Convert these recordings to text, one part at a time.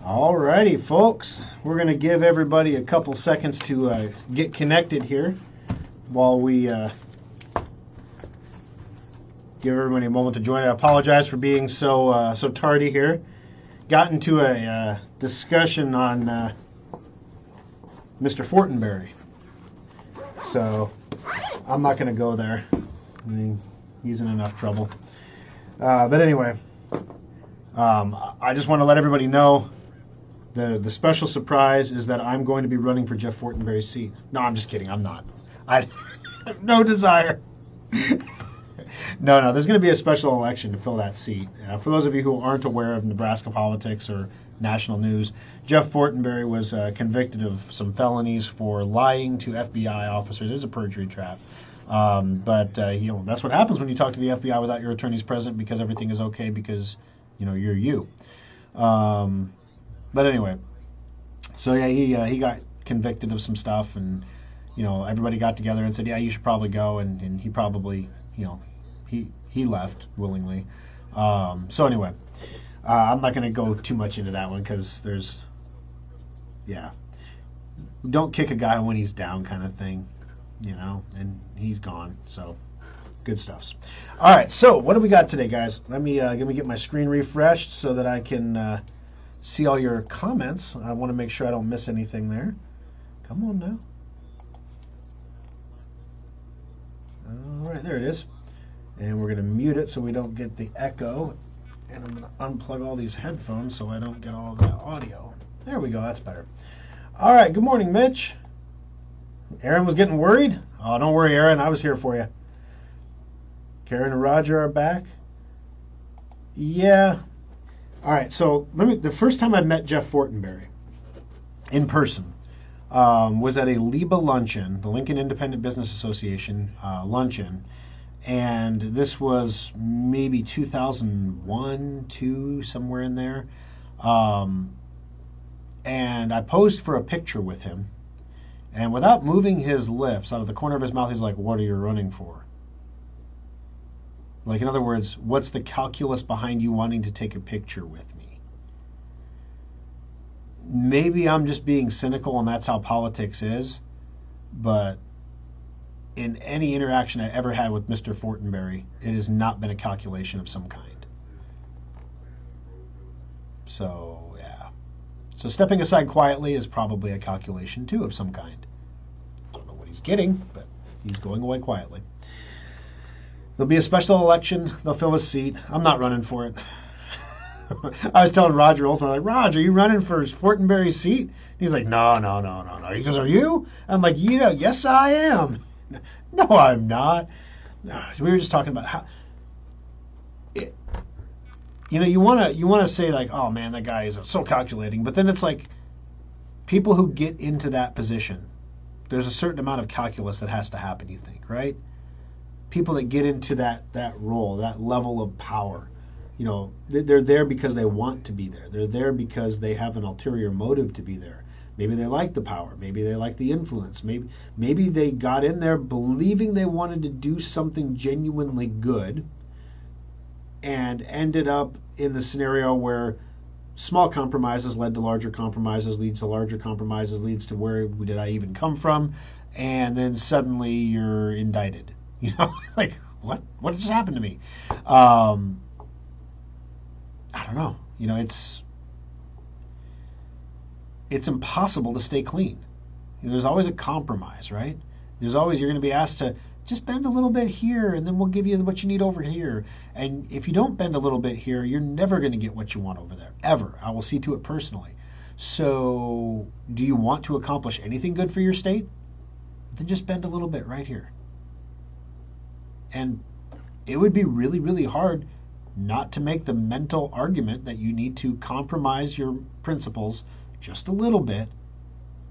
Alrighty, folks. We're going to give everybody a couple seconds to get connected here while we give everybody a moment to join. I apologize for being so tardy here. Got into a discussion on Mr. Fortenberry. So I'm not going to go there. I mean, he's in enough trouble. But anyway, I just want to let everybody know the special surprise is that I'm going to be running for Jeff Fortenberry's seat. No, I'm just kidding. I'm not. I have no desire. No, there's going to be a special election to fill that seat. For those of you who aren't aware of Nebraska politics or national news, Jeff Fortenberry was convicted of some felonies for lying to FBI officers. It's a perjury trap. But that's what happens when you talk to the FBI without your attorneys present because everything is okay because, you're you. But anyway, so yeah, he got convicted of some stuff and, everybody got together and said, yeah, you should probably go. And he probably, he left willingly. So anyway, I'm not going to go too much into that one because don't kick a guy when he's down kind of thing, and he's gone. So good stuff. All right, so what do we got today, guys? Let me get my screen refreshed so that I can see all your comments. I want to make sure I don't miss anything there. Come on now. All right, there it is. And we're going to mute it so we don't get the echo. And I'm going to unplug all these headphones so I don't get all that audio. There we go. That's better. All right. Good morning, Mitch. Aaron was getting worried. Oh, don't worry, Aaron. I was here for you. Karen and Roger are back. Yeah. All right. So the first time I met Jeff Fortenberry in person was at a LIBA luncheon, the Lincoln Independent Business Association luncheon. And this was maybe 2001, 2, somewhere in there. And I posed for a picture with him. And without moving his lips, out of the corner of his mouth, he's like, "What are you running for?" Like, in other words, what's the calculus behind you wanting to take a picture with me? Maybe I'm just being cynical and that's how politics is. But in any interaction I ever had with Mr. Fortenberry, it has not been a calculation of some kind. So, yeah. So stepping aside quietly is probably a calculation, too, of some kind. Don't know what he's getting, but he's going away quietly. There'll be a special election. They'll fill a seat. I'm not running for it. I was telling Roger also, I'm like, Roger, are you running for Fortenberry's seat? He's like, no. He goes, are you? I'm like, yes, I am. No, I'm not. We were just talking about how you want to say like, oh man, that guy is so calculating, but then it's like people who get into that position, there's a certain amount of calculus that has to happen, you think, right? People that get into that role, that level of power, they're there because they want to be there. They're there because they have an ulterior motive to be there. Maybe they like the power. Maybe they like the influence. Maybe they got in there believing they wanted to do something genuinely good and ended up in the scenario where small compromises led to larger compromises, leads to larger compromises, leads to where did I even come from? And then suddenly you're indicted. Like, what just happened to me? I don't know. It's impossible to stay clean. There's always a compromise, right? You're going to be asked to just bend a little bit here, and then we'll give you what you need over here. And if you don't bend a little bit here, you're never going to get what you want over there, ever. I will see to it personally. So do you want to accomplish anything good for your state? Then just bend a little bit right here. And it would be really, really hard not to make the mental argument that you need to compromise your principles just a little bit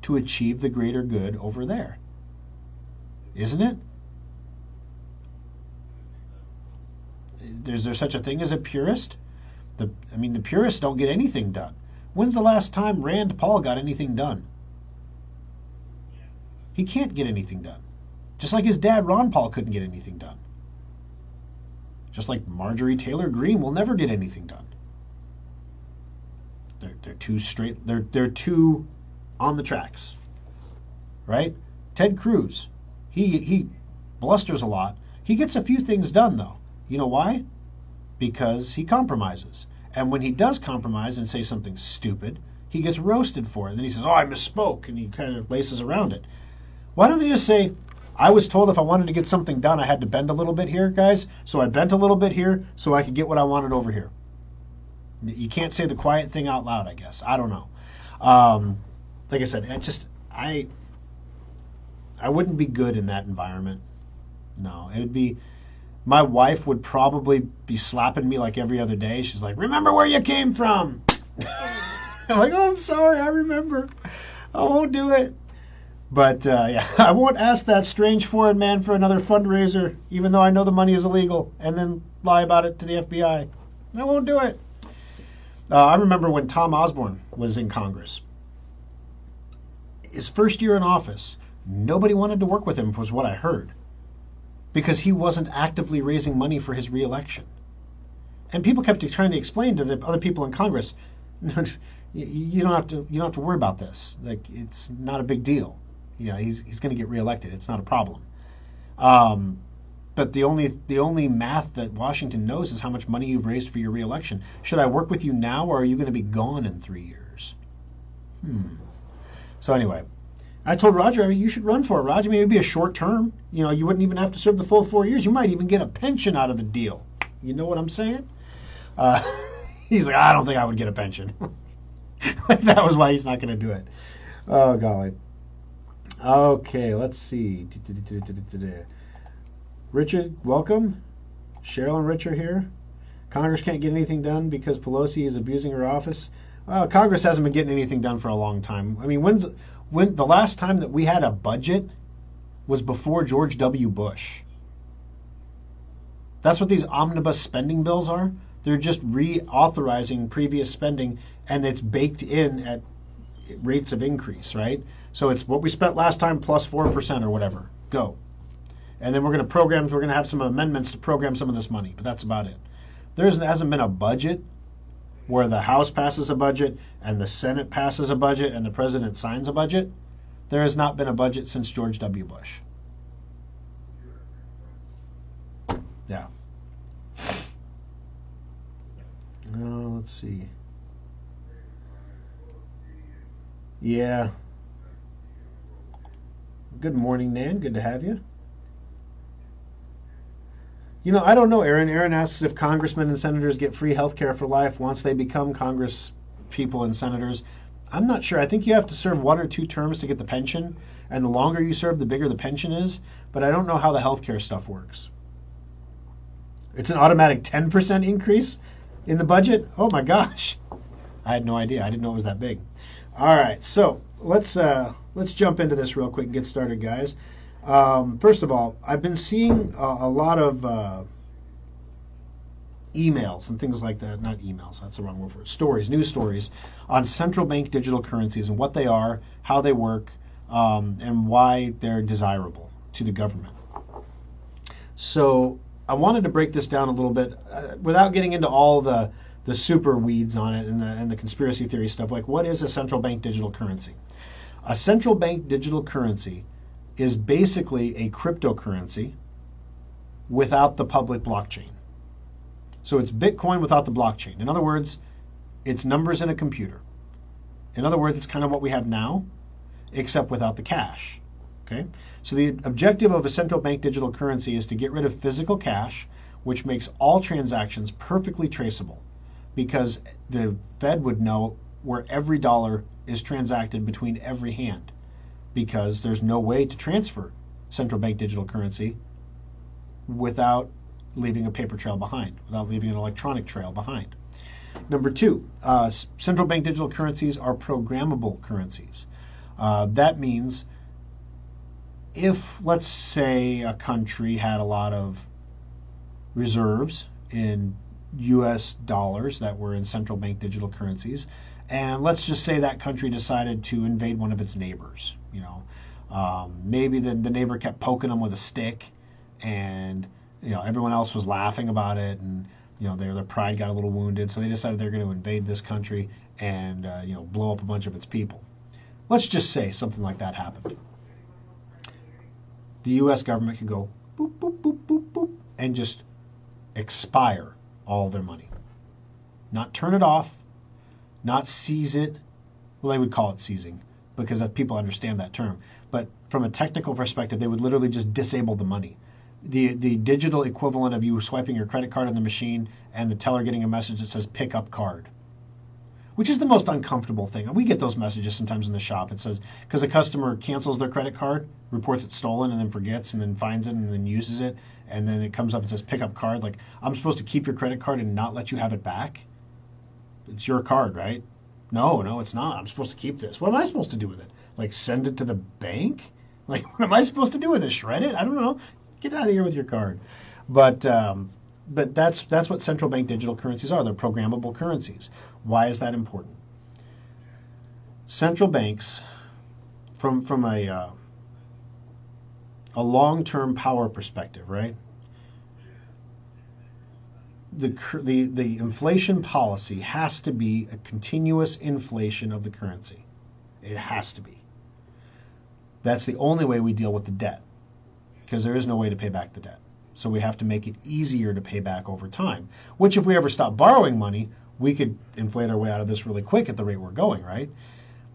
to achieve the greater good over there. Isn't it? Is there such a thing as a purist? The purists don't get anything done. When's the last time Rand Paul got anything done? He can't get anything done. Just like his dad, Ron Paul, couldn't get anything done. Just like Marjorie Taylor Greene will never get anything done. They're too straight. They're too on the tracks, right? Ted Cruz, he blusters a lot. He gets a few things done though. You know why? Because he compromises. And when he does compromise and say something stupid, he gets roasted for it. And then he says, "Oh, I misspoke," and he kind of laces around it. Why don't they just say, "I was told if I wanted to get something done, I had to bend a little bit here, guys. So I bent a little bit here so I could get what I wanted over here." You can't say the quiet thing out loud, I guess. I don't know. Like I said, I wouldn't be good in that environment. No, it would be. My wife would probably be slapping me like every other day. She's like, "Remember where you came from." I'm like, "Oh, I'm sorry. I remember. I won't do it." But yeah, I won't ask that strange foreign man for another fundraiser, even though I know the money is illegal, and then lie about it to the FBI. I won't do it. I remember when Tom Osborne was in Congress. His first year in office, nobody wanted to work with him, was what I heard, because he wasn't actively raising money for his reelection. And people kept trying to explain to the other people in Congress, you don't have to worry about this. Like, it's not a big deal. Yeah, he's going to get reelected. It's not a problem. But the only math that Washington knows is how much money you've raised for your reelection. Should I work with you now, or are you going to be gone in 3 years? So anyway, I told Roger, you should run for it, Roger. I mean, it would be a short term. You wouldn't even have to serve the full 4 years. You might even get a pension out of the deal. You know what I'm saying? He's like, "I don't think I would get a pension." That was why he's not going to do it. Oh, golly. Okay, let's see. Richard, welcome. Cheryl and Rich are here. Congress can't get anything done because Pelosi is abusing her office. Well, Congress hasn't been getting anything done for a long time. I mean, when the last time that we had a budget was before George W. Bush. That's what these omnibus spending bills are. They're just reauthorizing previous spending, and it's baked in at rates of increase, right? So it's what we spent last time plus 4% or whatever. Go. And then we're going to have some amendments to program some of this money, but that's about it. There hasn't been a budget where the House passes a budget and the Senate passes a budget and the President signs a budget. There has not been a budget since George W. Bush. Yeah. Let's see. Yeah. Good morning, Nan. Good to have you. I don't know, Aaron. Aaron asks if congressmen and senators get free health care for life once they become Congress people and senators. I'm not sure. I think you have to serve 1 or 2 terms to get the pension, and the longer you serve, the bigger the pension is. But I don't know how the health care stuff works. It's an automatic 10% increase in the budget? Oh my gosh. I had no idea. I didn't know it was that big. All right, so let's jump into this real quick and get started, guys. First of all, I've been seeing a lot of emails and things like that. Not emails, that's the wrong word for it. Stories, news stories on central bank digital currencies and what they are, how they work, and why they're desirable to the government. So I wanted to break this down a little bit without getting into all the super weeds on it and the conspiracy theory stuff. Like, what is a central bank digital currency? A central bank digital currency is basically a cryptocurrency without the public blockchain. So it's Bitcoin without the blockchain. In other words, it's numbers in a computer. In other words, it's kind of what we have now, except without the cash. Okay? So the objective of a central bank digital currency is to get rid of physical cash, which makes all transactions perfectly traceable, because the Fed would know where every dollar is transacted between every hand, because there's no way to transfer central bank digital currency without leaving a paper trail behind, without leaving an electronic trail behind. Number 2, central bank digital currencies are programmable currencies. That means if, let's say, a country had a lot of reserves in US dollars that were in central bank digital currencies, and let's just say that country decided to invade one of its neighbors. Maybe the neighbor kept poking them with a stick, and everyone else was laughing about it, and Their pride got a little wounded, so they decided they're going to invade this country and blow up a bunch of its people. Let's just say something like that happened. The U.S. government could go boop, boop, boop, boop, boop, and just expire all their money. Not turn it off, not seize it. Well, they would call it seizing because people understand that term. But from a technical perspective, they would literally just disable the money. The digital equivalent of you swiping your credit card on the machine and the teller getting a message that says pick up card, which is the most uncomfortable thing. We get those messages sometimes in the shop. It says, because a customer cancels their credit card, reports it stolen, and then forgets, and then finds it, and then uses it, and then it comes up and says pick up card. Like, I'm supposed to keep your credit card and not let you have it back? It's your card, right? No, it's not. I'm supposed to keep this. What am I supposed to do with it? Like, send it to the bank? Like, what am I supposed to do with it? Shred it? I don't know. Get out of here with your card. But that's what central bank digital currencies are. They're programmable currencies. Why is that important? Central banks, from a long-term power perspective, right? The inflation policy has to be a continuous inflation of the currency. It has to be. That's the only way we deal with the debt, because there is no way to pay back the debt. So we have to make it easier to pay back over time, which if we ever stop borrowing money, we could inflate our way out of this really quick at the rate we're going, right?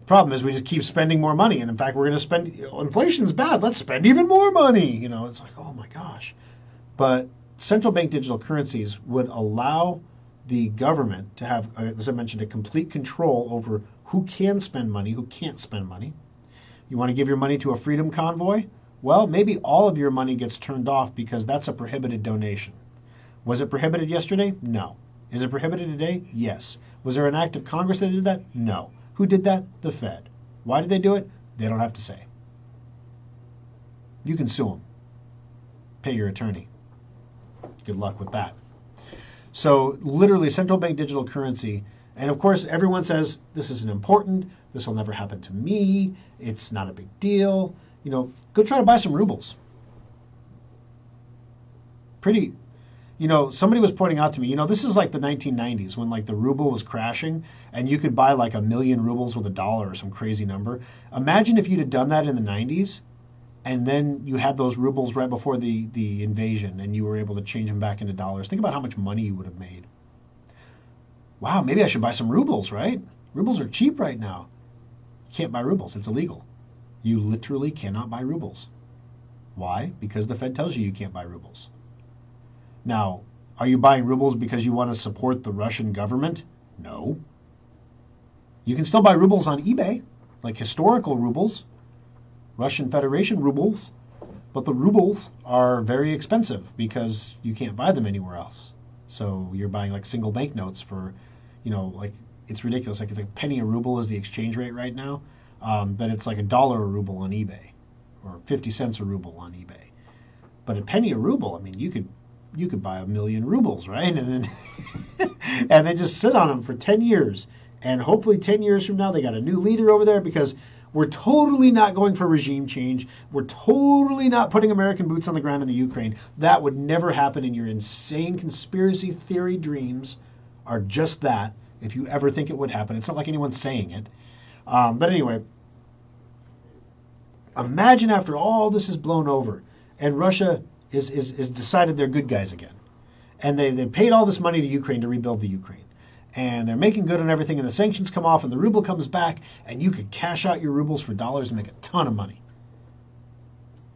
The problem is we just keep spending more money. And in fact, we're going to spend, inflation's bad. Let's spend even more money. It's like, oh my gosh. But central bank digital currencies would allow the government to have, as I mentioned, a complete control over who can spend money, who can't spend money. You want to give your money to a freedom convoy? Well, maybe all of your money gets turned off because that's a prohibited donation. Was it prohibited yesterday? No. Is it prohibited today? Yes. Was there an act of Congress that did that? No. Who did that? The Fed. Why did they do it? They don't have to say. You can sue them. Pay your attorney. Good luck with that. So literally central bank digital currency, and of course everyone says this isn't important, this will never happen to me, it's not a big deal. Go try to buy some rubles. Somebody was pointing out to me, this is like the 1990s when like the ruble was crashing and you could buy like 1 million rubles with $1 or some crazy number. Imagine if you'd have done that in the 90s and then you had those rubles right before the invasion and you were able to change them back into dollars. Think about how much money you would have made. Wow, maybe I should buy some rubles, right? Rubles are cheap right now. You can't buy rubles. It's illegal. You literally cannot buy rubles. Why? Because the Fed tells you can't buy rubles. Now, are you buying rubles because you want to support the Russian government? No. You can still buy rubles on eBay, like historical rubles, Russian Federation rubles, but the rubles are very expensive because you can't buy them anywhere else. So you're buying like single banknotes for, like it's ridiculous. Like it's like a penny a ruble is the exchange rate right now. But it's like $1 a ruble on eBay or 50 cents a ruble on eBay. But a penny a ruble, I mean, you could buy 1 million rubles, right? And then and then just sit on them for 10 years. And hopefully 10 years from now, they got a new leader over there because we're totally not going for regime change. We're totally not putting American boots on the ground in the Ukraine. That would never happen, and your insane conspiracy theory dreams are just that, if you ever think it would happen. It's not like anyone's saying it. But anyway, imagine after all this is blown over and Russia is decided they're good guys again. And they paid all this money to Ukraine to rebuild the Ukraine. And they're making good on everything and the sanctions come off and the ruble comes back and you could cash out your rubles for dollars and make a ton of money.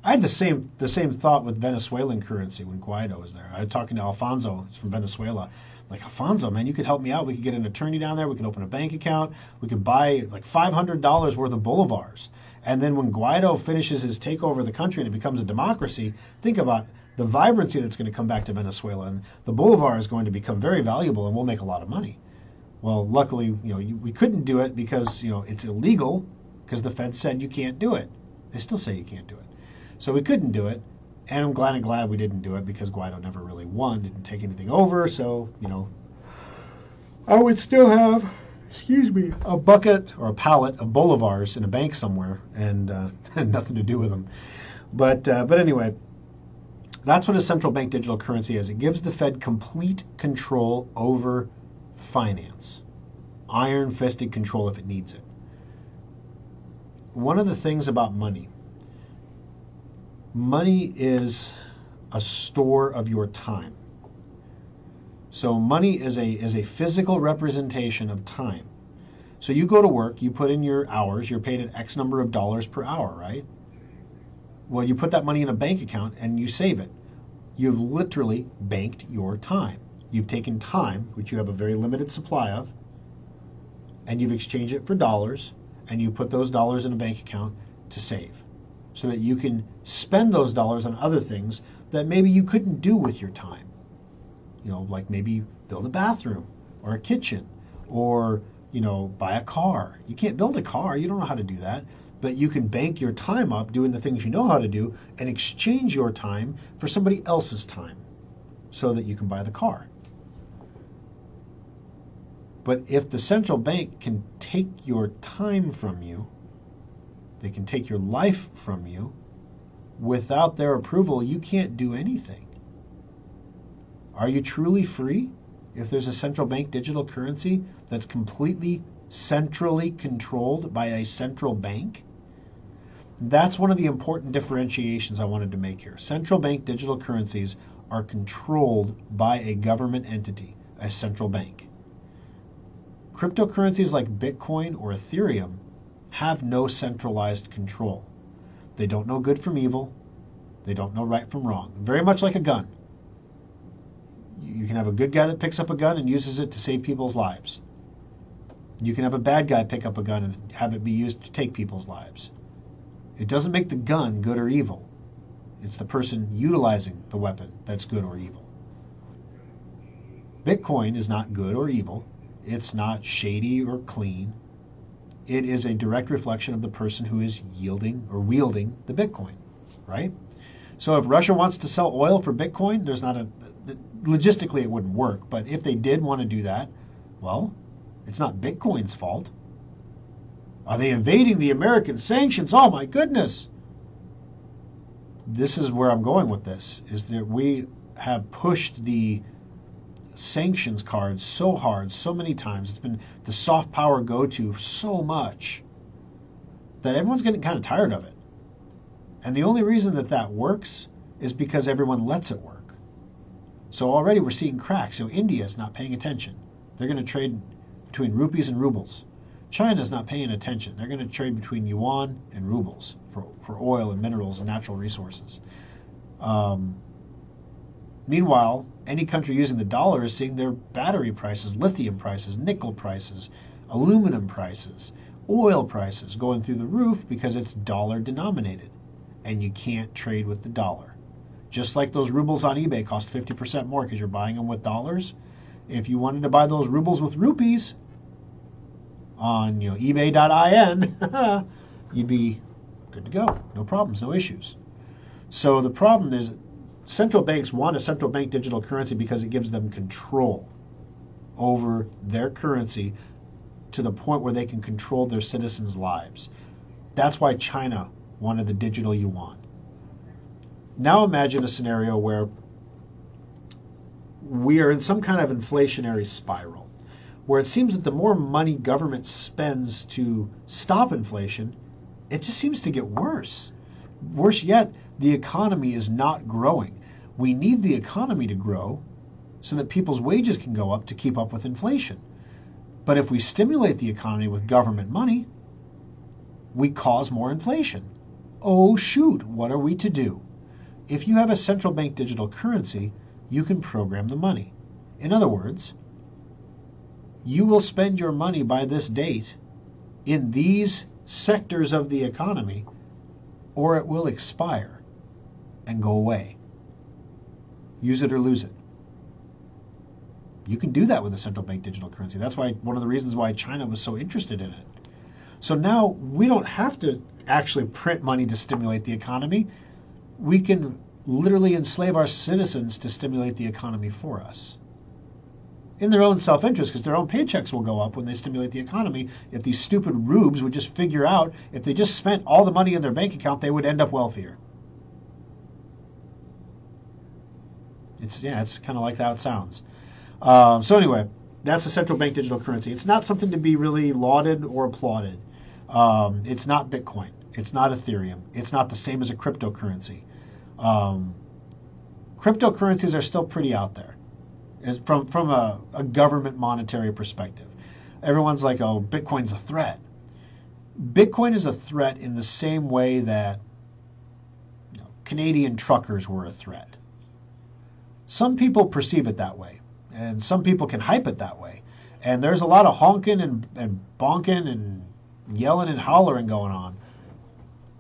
I had the same thought with Venezuelan currency when Guaido was there. I was talking to Alfonso, he's from Venezuela. Like, Alfonso, man, you could help me out. We could get an attorney down there. We could open a bank account. We could buy like $500 worth of bolivars. And then when Guaido finishes his takeover of the country and it becomes a democracy, think about the vibrancy that's going to come back to Venezuela. And the bolivar is going to become very valuable and we'll make a lot of money. Well, luckily, we couldn't do it because, it's illegal because the Fed said you can't do it. They still say you can't do it. So we couldn't do it. And I'm glad we didn't do it because Guaido never really won, didn't take anything over. So, I would still have, a bucket or a pallet of bolivars in a bank somewhere and had nothing to do with them. But anyway, That's what a central bank digital currency is. It gives the Fed complete control over finance, iron-fisted control if it needs it. One of the things about money is a store of your time. So money is a physical representation of time. So you go to work, you put in your hours, you're paid an X number of dollars per hour, right? Well, you put that money in a bank account and you save it. You've literally banked your time. You've taken time, which you have a very limited supply of, and you've exchanged it for dollars, and you put those dollars in a bank account to save so that you can spend those dollars on other things that maybe you couldn't do with your time. You know, like maybe build a bathroom or a kitchen or, you know, buy a car. You can't build a car. You don't know how to do that. But you can bank your time up doing the things you know how to do and exchange your time for somebody else's time so that you can buy the car. But if the central bank can take your time from you, they can take your life from you, without their approval, you can't do anything. Are you truly free if there's a central bank digital currency that's completely centrally controlled by a central bank? That's one of the important differentiations I wanted to make here. Central bank digital currencies are controlled by a government entity, a central bank. Cryptocurrencies like Bitcoin or Ethereum have no centralized control. They don't know good from evil. They don't know right from wrong. Very much like a gun. You can have a good guy that picks up a gun and uses it to save people's lives. You can have a bad guy pick up a gun and have it be used to take people's lives. It doesn't make the gun good or evil. It's the person utilizing the weapon that's good or evil. Bitcoin is not good or evil. It's not shady or clean. It is a direct reflection of the person who is yielding or wielding the Bitcoin, right? So if Russia wants to sell oil for Bitcoin, logistically it wouldn't work, but if they did want to do that, well, it's not Bitcoin's fault. Are they evading the American sanctions? Oh my goodness. This is where I'm going with this, is that we have pushed the sanctions card so hard, so many times. It's been the soft power go-to so much that everyone's getting kind of tired of it. And the only reason that works is because everyone lets it work. So already we're seeing cracks. So India is not paying attention. They're going to trade between rupees and rubles. China's not paying attention. They're going to trade between yuan and rubles for oil and minerals and natural resources. Meanwhile, any country using the dollar is seeing their battery prices, lithium prices, nickel prices, aluminum prices, oil prices going through the roof because it's dollar denominated. And you can't trade with the dollar. Just like those rubles on eBay cost 50% more because you're buying them with dollars. If you wanted to buy those rubles with rupees on ebay.in, you'd be good to go. No problems, no issues. So the problem is central banks want a central bank digital currency because it gives them control over their currency to the point where they can control their citizens' lives. That's why China wanted the digital yuan. Now imagine a scenario where we are in some kind of inflationary spiral, where it seems that the more money government spends to stop inflation, it just seems to get worse. Worse yet, the economy is not growing. We need the economy to grow so that people's wages can go up to keep up with inflation. But if we stimulate the economy with government money, we cause more inflation. Oh shoot, what are we to do? If you have a central bank digital currency, you can program the money. In other words, you will spend your money by this date in these sectors of the economy, or it will expire and go away. Use it or lose it. You can do that with a central bank digital currency. That's why one of the reasons why China was so interested in it. So now we don't have to actually print money to stimulate the economy. We can literally enslave our citizens to stimulate the economy for us. In their own self-interest, because their own paychecks will go up when they stimulate the economy. If these stupid rubes would just figure out, if they just spent all the money in their bank account, they would end up wealthier. It's kind of like how it sounds. So anyway, that's a central bank digital currency. It's not something to be really lauded or applauded. It's not Bitcoin. It's not Ethereum. It's not the same as a cryptocurrency. Cryptocurrencies are still pretty out there from a government monetary perspective. Everyone's like, oh, Bitcoin's a threat. Bitcoin is a threat in the same way that Canadian truckers were a threat. Some people perceive it that way, and some people can hype it that way. And there's a lot of honking and bonking and yelling and hollering going on.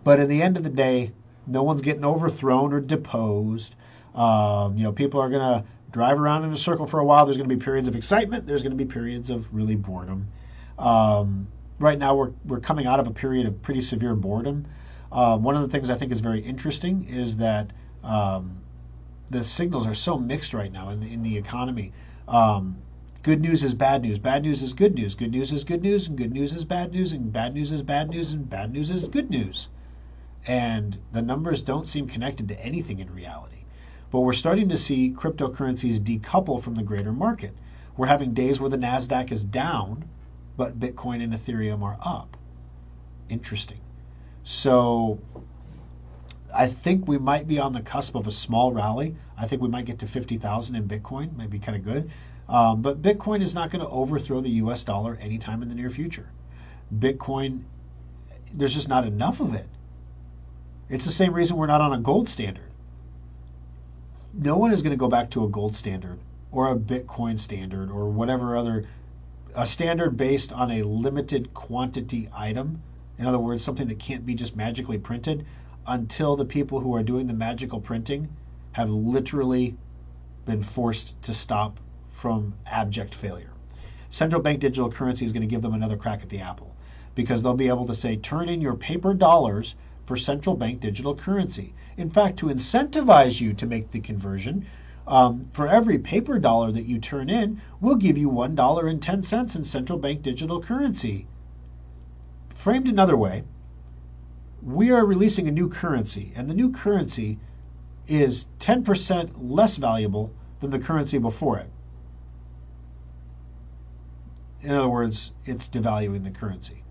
But at the end of the day, no one's getting overthrown or deposed. People are going to drive around in a circle for a while. There's going to be periods of excitement. There's going to be periods of really boredom. Right now, we're coming out of a period of pretty severe boredom. One of the things I think is very interesting is that the signals are so mixed right now in the economy. Good news is bad news. Bad news is good news. Good news is good news, and good news is bad news, and bad news is bad news, and bad news is good news. And the numbers don't seem connected to anything in reality. But we're starting to see cryptocurrencies decouple from the greater market. We're having days where the NASDAQ is down, but Bitcoin and Ethereum are up. Interesting. So I think we might be on the cusp of a small rally. I think we might get to 50,000 in Bitcoin. Might be kind of good. But Bitcoin is not going to overthrow the US dollar anytime in the near future. Bitcoin, there's just not enough of it. It's the same reason we're not on a gold standard. No one is going to go back to a gold standard or a Bitcoin standard or whatever other, a standard based on a limited quantity item. In other words, something that can't be just magically printed until the people who are doing the magical printing have literally been forced to stop from abject failure. Central bank digital currency is going to give them another crack at the apple because they'll be able to say, turn in your paper dollars for central bank digital currency. In fact, to incentivize you to make the conversion, for every paper dollar that you turn in, we'll give you $1.10 in central bank digital currency. Framed another way, we are releasing a new currency, and the new currency is 10% less valuable than the currency before it. In other words, it's devaluing the currency.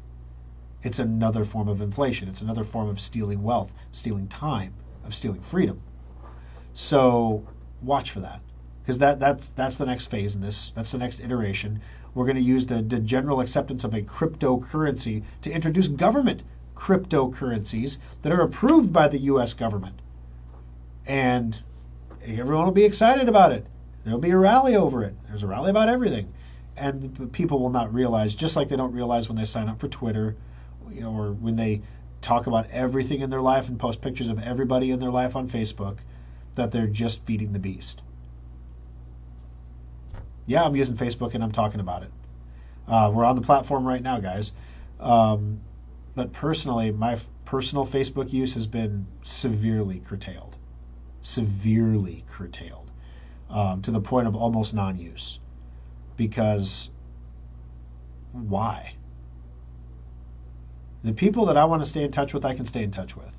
It's another form of inflation. It's another form of stealing wealth, stealing time, of stealing freedom. So watch for that, because that's the next phase in this. That's the next iteration. We're going to use the general acceptance of a cryptocurrency to introduce government cryptocurrencies that are approved by the U.S. government. And everyone will be excited about it. There'll be a rally over it. There's a rally about everything. And people will not realize, just like they don't realize when they sign up for Twitter, or when they talk about everything in their life and post pictures of everybody in their life on Facebook, that they're just feeding the beast. Yeah, I'm using Facebook and I'm talking about it. We're on the platform right now, guys. But personally, my personal Facebook use has been severely curtailed. Severely curtailed. To the point of almost non-use. Because why? The people that I want to stay in touch with, I can stay in touch with.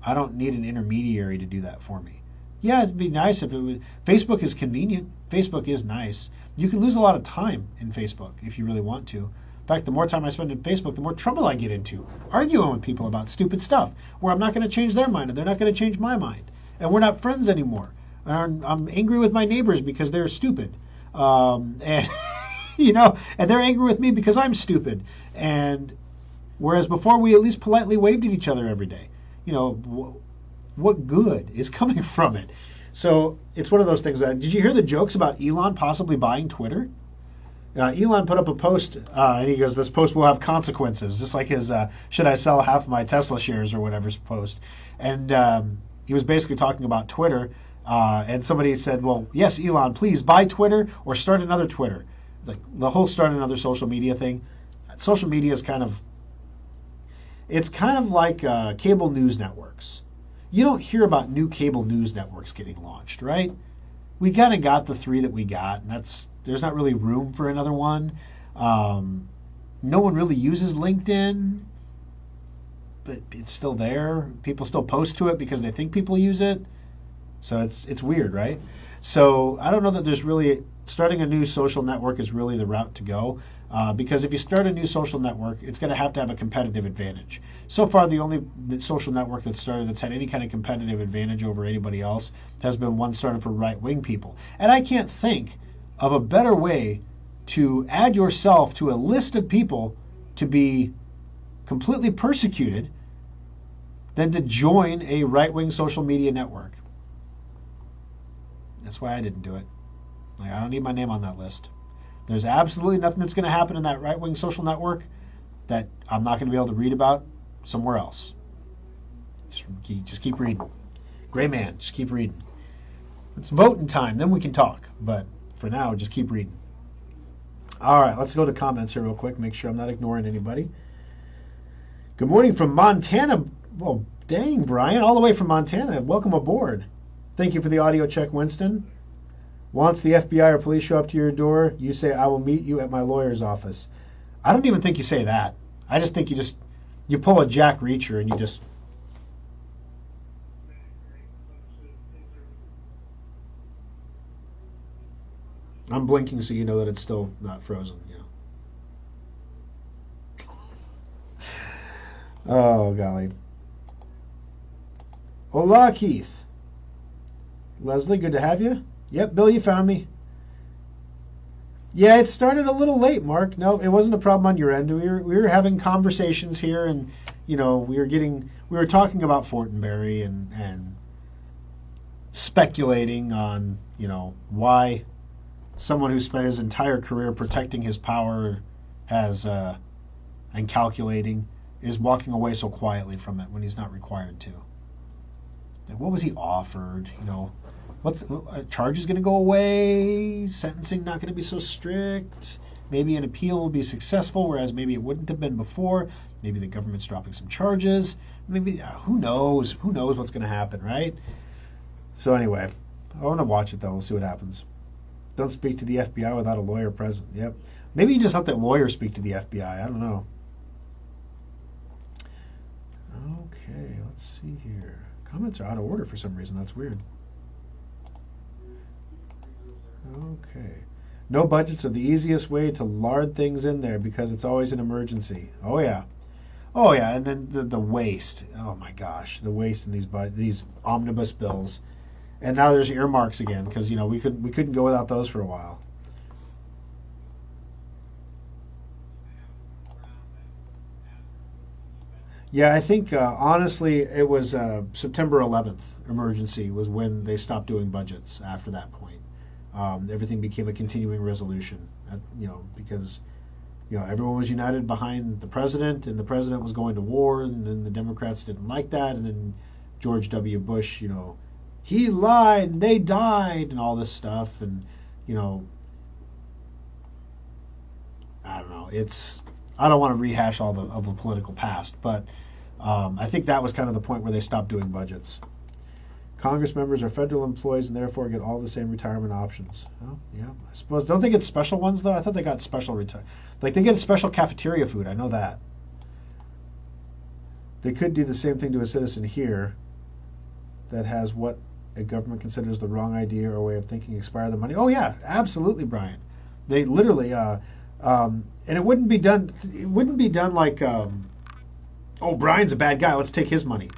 I don't need an intermediary to do that for me. Yeah, it'd be nice if it was. Facebook is convenient. Facebook is nice. You can lose a lot of time in Facebook if you really want to. In fact, the more time I spend in Facebook, the more trouble I get into arguing with people about stupid stuff where I'm not going to change their mind and they're not going to change my mind. And we're not friends anymore. And I'm angry with my neighbors because they're stupid. And and they're angry with me because I'm stupid. And whereas before we at least politely waved at each other every day. What good is coming from it? So it's one of those things. Did you hear the jokes about Elon possibly buying Twitter? Elon put up a post, and he goes, this post will have consequences, just like his should I sell half my Tesla shares or whatever's post. And he was basically talking about Twitter, and somebody said, well, yes, Elon, please buy Twitter or start another Twitter. It's like the whole start another social media thing. Social media is kind of like cable news networks. You don't hear about new cable news networks getting launched, right? We kind of got the three that we got, and there's not really room for another one. No one really uses LinkedIn, but it's still there. People still post to it because they think people use it. So it's weird, right? So I don't know that there's really starting a new social network is really the route to go. Because if you start a new social network, it's going to have a competitive advantage. So far, the only social network that's started that's had any kind of competitive advantage over anybody else has been one started for right-wing people. And I can't think of a better way to add yourself to a list of people to be completely persecuted than to join a right-wing social media network. That's why I didn't do it. Like, I don't need my name on that list. There's absolutely nothing that's going to happen in that right-wing social network that I'm not going to be able to read about somewhere else. Just keep reading. Gray man, just keep reading. It's voting time, then we can talk. But for now, just keep reading. All right, let's go to comments here real quick. Make sure I'm not ignoring anybody. Good morning from Montana. Well, dang, Brian, all the way from Montana. Welcome aboard. Thank you for the audio check, Winston. Once the FBI or police show up to your door, you say, I will meet you at my lawyer's office. I don't even think you say that. I just think you pull a Jack Reacher and you just... I'm blinking so you know that it's still not frozen. Yeah. Oh, golly. Hola, Keith. Leslie, good to have you. Yep, Bill, you found me. Yeah, it started a little late, Mark. No, it wasn't a problem on your end. We were having conversations here, and we were talking about Fortenberry and speculating on why someone who spent his entire career protecting his power and calculating is walking away so quietly from it when he's not required to. Like, what was he offered? What's charges going to go away? Sentencing not going to be so strict? Maybe an appeal will be successful, whereas maybe it wouldn't have been before. Maybe the government's dropping some charges. Maybe who knows? Who knows what's going to happen, right? So anyway, I want to watch it though. We'll see what happens. Don't speak to the FBI without a lawyer present. Yep. Maybe you just let the lawyer speak to the FBI. I don't know. Okay, let's see here. Comments are out of order for some reason. That's weird. Okay. No budgets are the easiest way to lard things in there because it's always an emergency. Oh yeah. Oh yeah, and then the waste. Oh my gosh, the waste in these omnibus bills. And now there's earmarks again because we couldn't go without those for a while. Yeah, I think honestly it was September 11th emergency was when they stopped doing budgets after that point. Everything became a continuing resolution, because everyone was united behind the president, and the president was going to war, and then the Democrats didn't like that, and then George W. Bush, he lied, and they died, and all this stuff, and I don't know. I don't want to rehash all of the political past, but I think that was kind of the point where they stopped doing budgets. Congress members are federal employees and therefore get all the same retirement options. Oh, yeah, I suppose. Don't they get special ones, though? I thought they got special like they get special cafeteria food. I know that. They could do the same thing to a citizen here that has what a government considers the wrong idea or way of thinking expire the money. Oh, yeah, absolutely, Brian. They literally, and it wouldn't be done. It wouldn't be done like, oh, Brian's a bad guy. Let's take his money.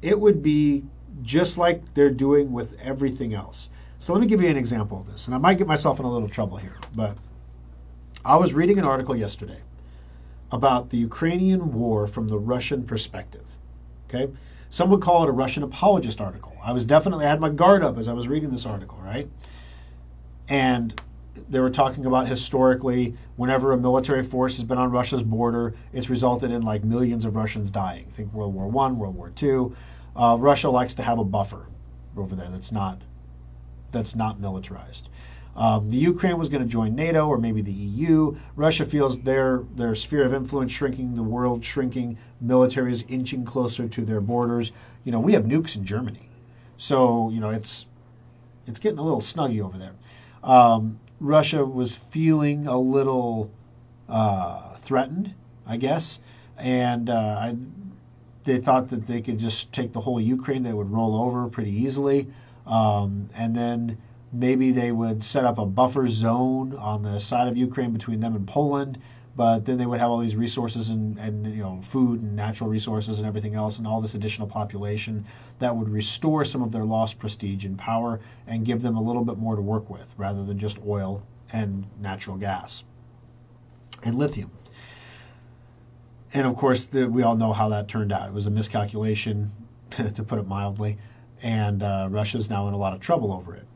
It would be just like they're doing with everything else. So let me give you an example of this, and I might get myself in a little trouble here, but I was reading an article yesterday about the Ukrainian war from the Russian perspective. Okay, some would call it a Russian apologist article. I had my guard up as I was reading this article, right? And they were talking about historically, whenever a military force has been on Russia's border, it's resulted in like millions of Russians dying. Think World War I, World War II. Russia likes to have a buffer over there that's not militarized. The Ukraine was going to join NATO or maybe the EU. Russia feels their sphere of influence shrinking, the world shrinking, military is inching closer to their borders. We have nukes in Germany, so it's getting a little snuggy over there. Russia was feeling a little threatened, I guess, and they thought that they could just take the whole Ukraine. They would roll over pretty easily. And then maybe they would set up a buffer zone on the side of Ukraine between them and Poland. But then they would have all these resources and food and natural resources and everything else and all this additional population that would restore some of their lost prestige and power and give them a little bit more to work with rather than just oil and natural gas and lithium. And of course, we all know how that turned out. It was a miscalculation, to put it mildly, and Russia's now in a lot of trouble over it.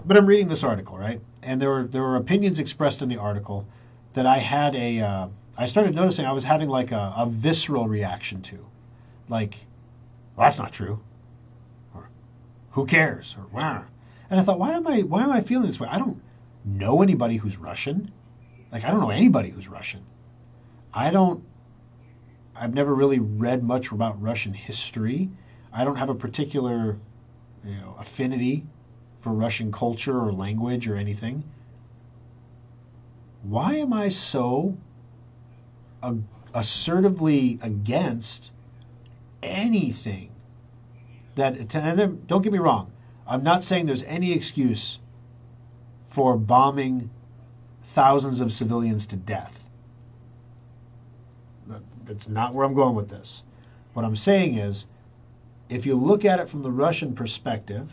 But I'm reading this article, right? And there were opinions expressed in the article that I had I started noticing I was having like a visceral reaction to. Like, well, that's not true. Or, who cares? Or, wow. And I thought, why am I feeling this way? I don't know anybody who's Russian. Like, I don't know anybody who's Russian. I've never really read much about Russian history. I don't have a particular, affinity for Russian culture or language or anything. Why am I so assertively against anything that, and don't get me wrong, I'm not saying there's any excuse for bombing thousands of civilians to death. That's not where I'm going with this. What I'm saying is, if you look at it from the Russian perspective,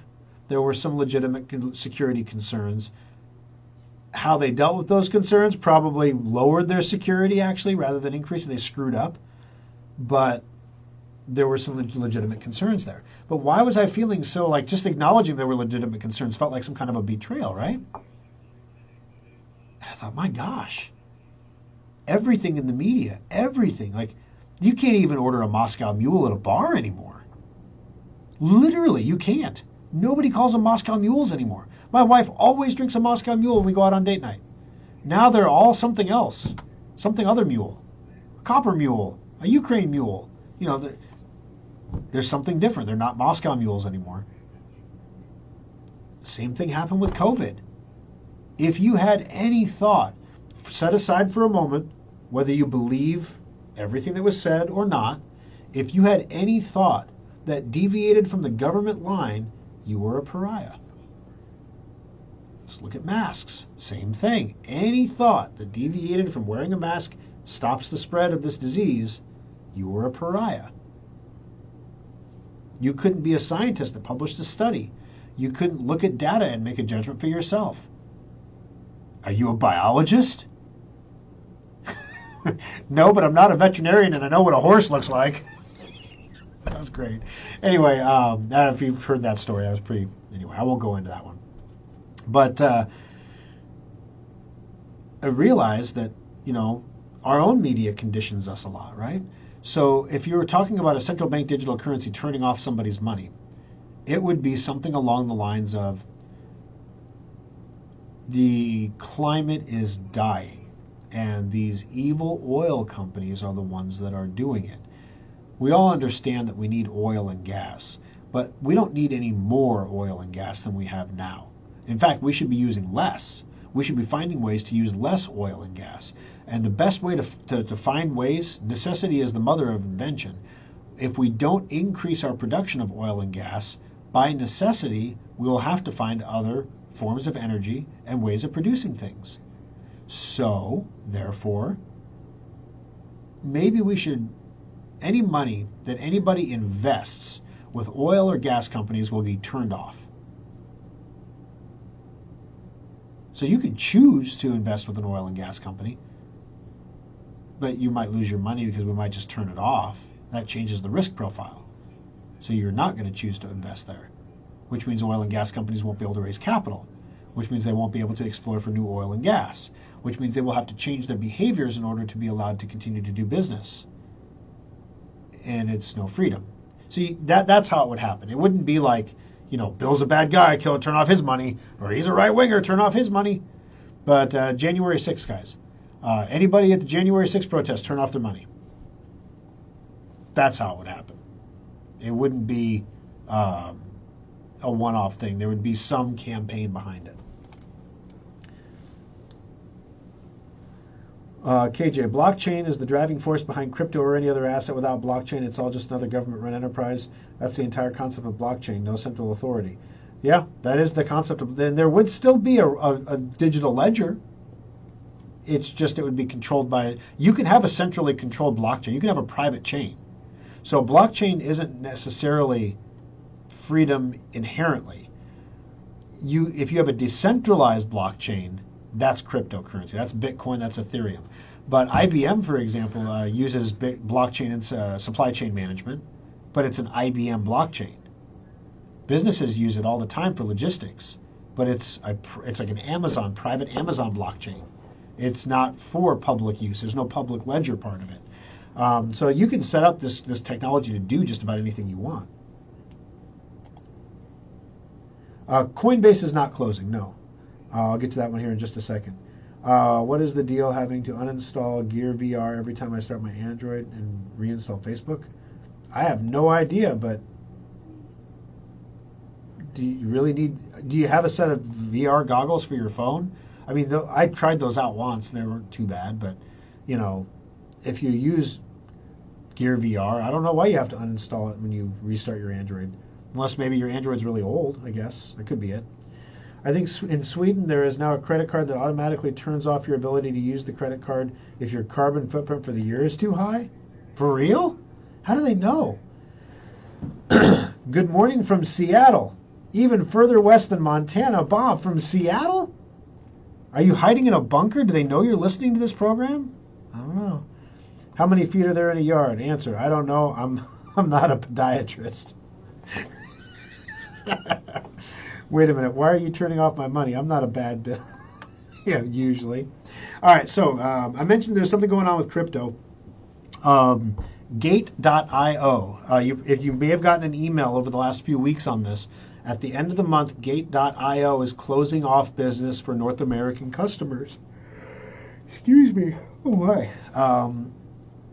there were some legitimate security concerns. How they dealt with those concerns probably lowered their security, actually, rather than increasing. They screwed up. But there were some legitimate concerns there. But why was I feeling so, like, just acknowledging there were legitimate concerns felt like some kind of a betrayal, right? And I thought, my gosh, everything in the media, everything. Like, you can't even order a Moscow Mule at a bar anymore. Literally, you can't. Nobody calls them Moscow Mules anymore. My wife always drinks a Moscow Mule when we go out on date night. Now they're all something else, something other mule, a copper mule, a Ukraine mule. There's something different. They're not Moscow Mules anymore. Same thing happened with COVID. If you had any thought, set aside for a moment, whether you believe everything that was said or not, if you had any thought that deviated from the government line, you were a pariah. Let's look at masks. Same thing. Any thought that deviated from wearing a mask stops the spread of this disease, you were a pariah. You couldn't be a scientist that published a study. You couldn't look at data and make a judgment for yourself. Are you a biologist? No, but I'm not a veterinarian and I know what a horse looks like. That was great. Anyway, if you've heard that story, that was pretty... Anyway, I won't go into that one. But I realized that, our own media conditions us a lot, right? So if you were talking about a central bank digital currency turning off somebody's money, it would be something along the lines of, the climate is dying, and these evil oil companies are the ones that are doing it. We all understand that we need oil and gas, but we don't need any more oil and gas than we have now. In fact, we should be using less. We should be finding ways to use less oil and gas. And the best way to find ways, necessity is the mother of invention. If we don't increase our production of oil and gas, by necessity, we will have to find other forms of energy and ways of producing things. So, therefore, maybe we should, any money that anybody invests with oil or gas companies will be turned off. So you can choose to invest with an oil and gas company, but you might lose your money because we might just turn it off. That changes the risk profile. So you're not going to choose to invest there, which means oil and gas companies won't be able to raise capital, which means they won't be able to explore for new oil and gas, which means they will have to change their behaviors in order to be allowed to continue to do business. And it's no freedom. See, that's how it would happen. It wouldn't be like, Bill's a bad guy, turn off his money, or he's a right-winger, turn off his money. But January 6th, guys, anybody at the January 6th protest, turn off their money. That's how it would happen. It wouldn't be a one-off thing. There would be some campaign behind it. KJ, blockchain is the driving force behind crypto or any other asset. Without blockchain, it's all just another government-run enterprise. That's the entire concept of blockchain, no central authority. Yeah, that is the concept of. Then there would still be a digital ledger. It's just it would be controlled by. You can have a centrally controlled blockchain. You can have a private chain. So blockchain isn't necessarily freedom inherently. If you have a decentralized blockchain, that's cryptocurrency. That's Bitcoin. That's Ethereum. But IBM, for example, uses blockchain and supply chain management, but it's an IBM blockchain. Businesses use it all the time for logistics, but it's like an Amazon, private Amazon blockchain. It's not for public use. There's no public ledger part of it. So you can set up this technology to do just about anything you want. Coinbase is not closing, no. I'll get to that one here in just a second. What is the deal having to uninstall Gear VR every time I start my Android and reinstall Facebook? I have no idea, but do you have a set of VR goggles for your phone? I mean, I tried those out once and they weren't too bad, but if you use Gear VR, I don't know why you have to uninstall it when you restart your Android. Unless maybe your Android's really old, I guess. That could be it. I think in Sweden there is now a credit card that automatically turns off your ability to use the credit card if your carbon footprint for the year is too high. For real? How do they know? Good morning from Seattle. Even further west than Montana. Bob from Seattle? Are you hiding in a bunker? Do they know you're listening to this program? I don't know. How many feet are there in a yard? Answer, I don't know. I'm not a podiatrist. Wait a minute. Why are you turning off my money? I'm not a bad bill. Yeah, usually. All right, so I mentioned there's something going on with crypto. Gate.io. If you may have gotten an email over the last few weeks on this, at the end of the month, Gate.io is closing off business for North American customers. Excuse me. Oh, my.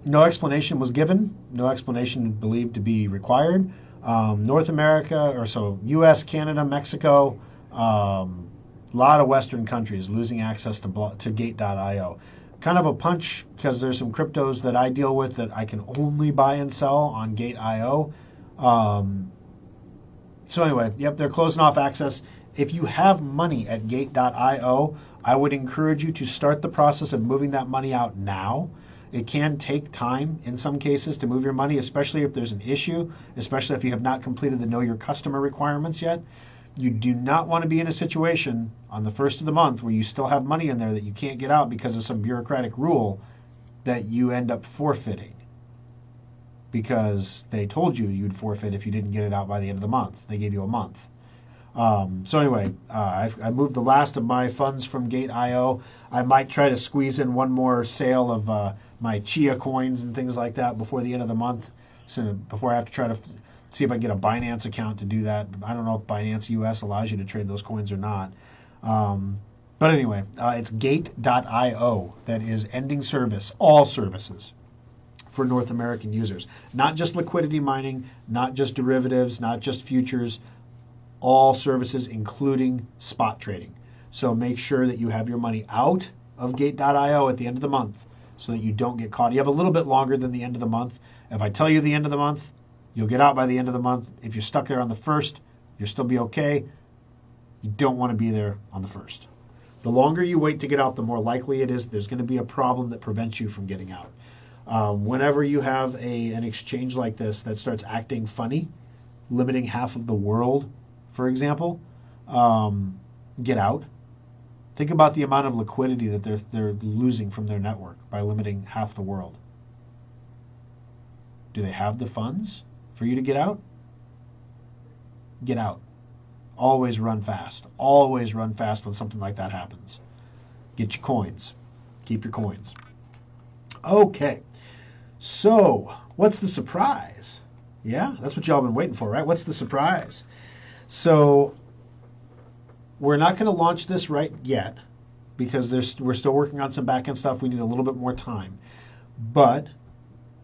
No explanation was given. No explanation believed to be required. North America, or so U.S., Canada, Mexico, a lot of Western countries losing access to Gate.io. Kind of a punch because there's some cryptos that I deal with that I can only buy and sell on Gate.io. So anyway, yep, they're closing off access. If you have money at Gate.io, I would encourage you to start the process of moving that money out now. It can take time in some cases to move your money, especially if there's an issue, especially if you have not completed the Know Your Customer requirements yet. You do not want to be in a situation on the first of the month where you still have money in there that you can't get out because of some bureaucratic rule that you end up forfeiting because they told you you'd forfeit if you didn't get it out by the end of the month. They gave you a month. So anyway, I moved the last of my funds from Gate.io. I might try to squeeze in one more sale of my Chia coins and things like that before the end of the month. So before I have to try to see if I can get a Binance account to do that. I don't know if Binance US allows you to trade those coins or not. But anyway, it's Gate.io that is ending service, all services for North American users. Not just liquidity mining, not just derivatives, not just futures, all services, including spot trading. So make sure that you have your money out of Gate.io at the end of the month so that you don't get caught. You have a little bit longer than the end of the month. If I tell you the end of the month, you'll get out by the end of the month. If you're stuck there on the 1st, you'll still be okay. You don't want to be there on the 1st. The longer you wait to get out, the more likely it is there's going to be a problem that prevents you from getting out. Whenever you have an exchange like this that starts acting funny, limiting half of the world, for example, get out. Think about the amount of liquidity that they're losing from their network by limiting half the world. Do they have the funds for you to get out? Get out. Always run fast. Always run fast when something like that happens. Get your coins. Keep your coins. Okay. So, what's the surprise? Yeah, that's what y'all been waiting for, right? What's the surprise? So, we're not going to launch this right yet because we're still working on some back-end stuff. We need a little bit more time. But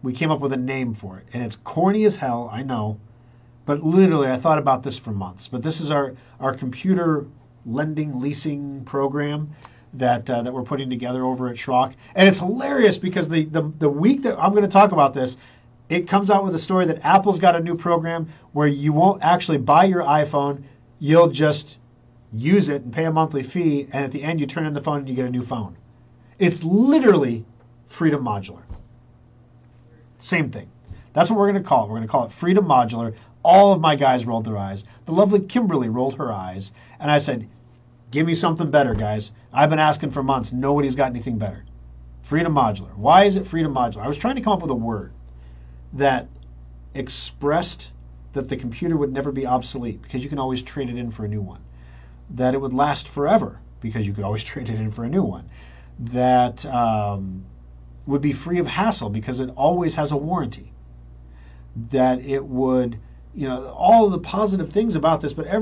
we came up with a name for it. And it's corny as hell, I know. But literally, I thought about this for months. But this is our computer lending, leasing program that we're putting together over at Schrock. And it's hilarious because the week that I'm going to talk about this, it comes out with a story that Apple's got a new program where you won't actually buy your iPhone. You'll just use it and pay a monthly fee, and at the end you turn in the phone and you get a new phone. It's literally Freedom Modular. Same thing. That's what we're going to call it. We're going to call it Freedom Modular. All of my guys rolled their eyes. The lovely Kimberly rolled her eyes. And I said, give me something better, guys. I've been asking for months. Nobody's got anything better. Freedom Modular. Why is it Freedom Modular? I was trying to come up with a word that expressed that the computer would never be obsolete because you can always trade it in for a new one. That it would last forever because you could always trade it in for a new one. That would be free of hassle because it always has a warranty. That it would, all of the positive things about this, but I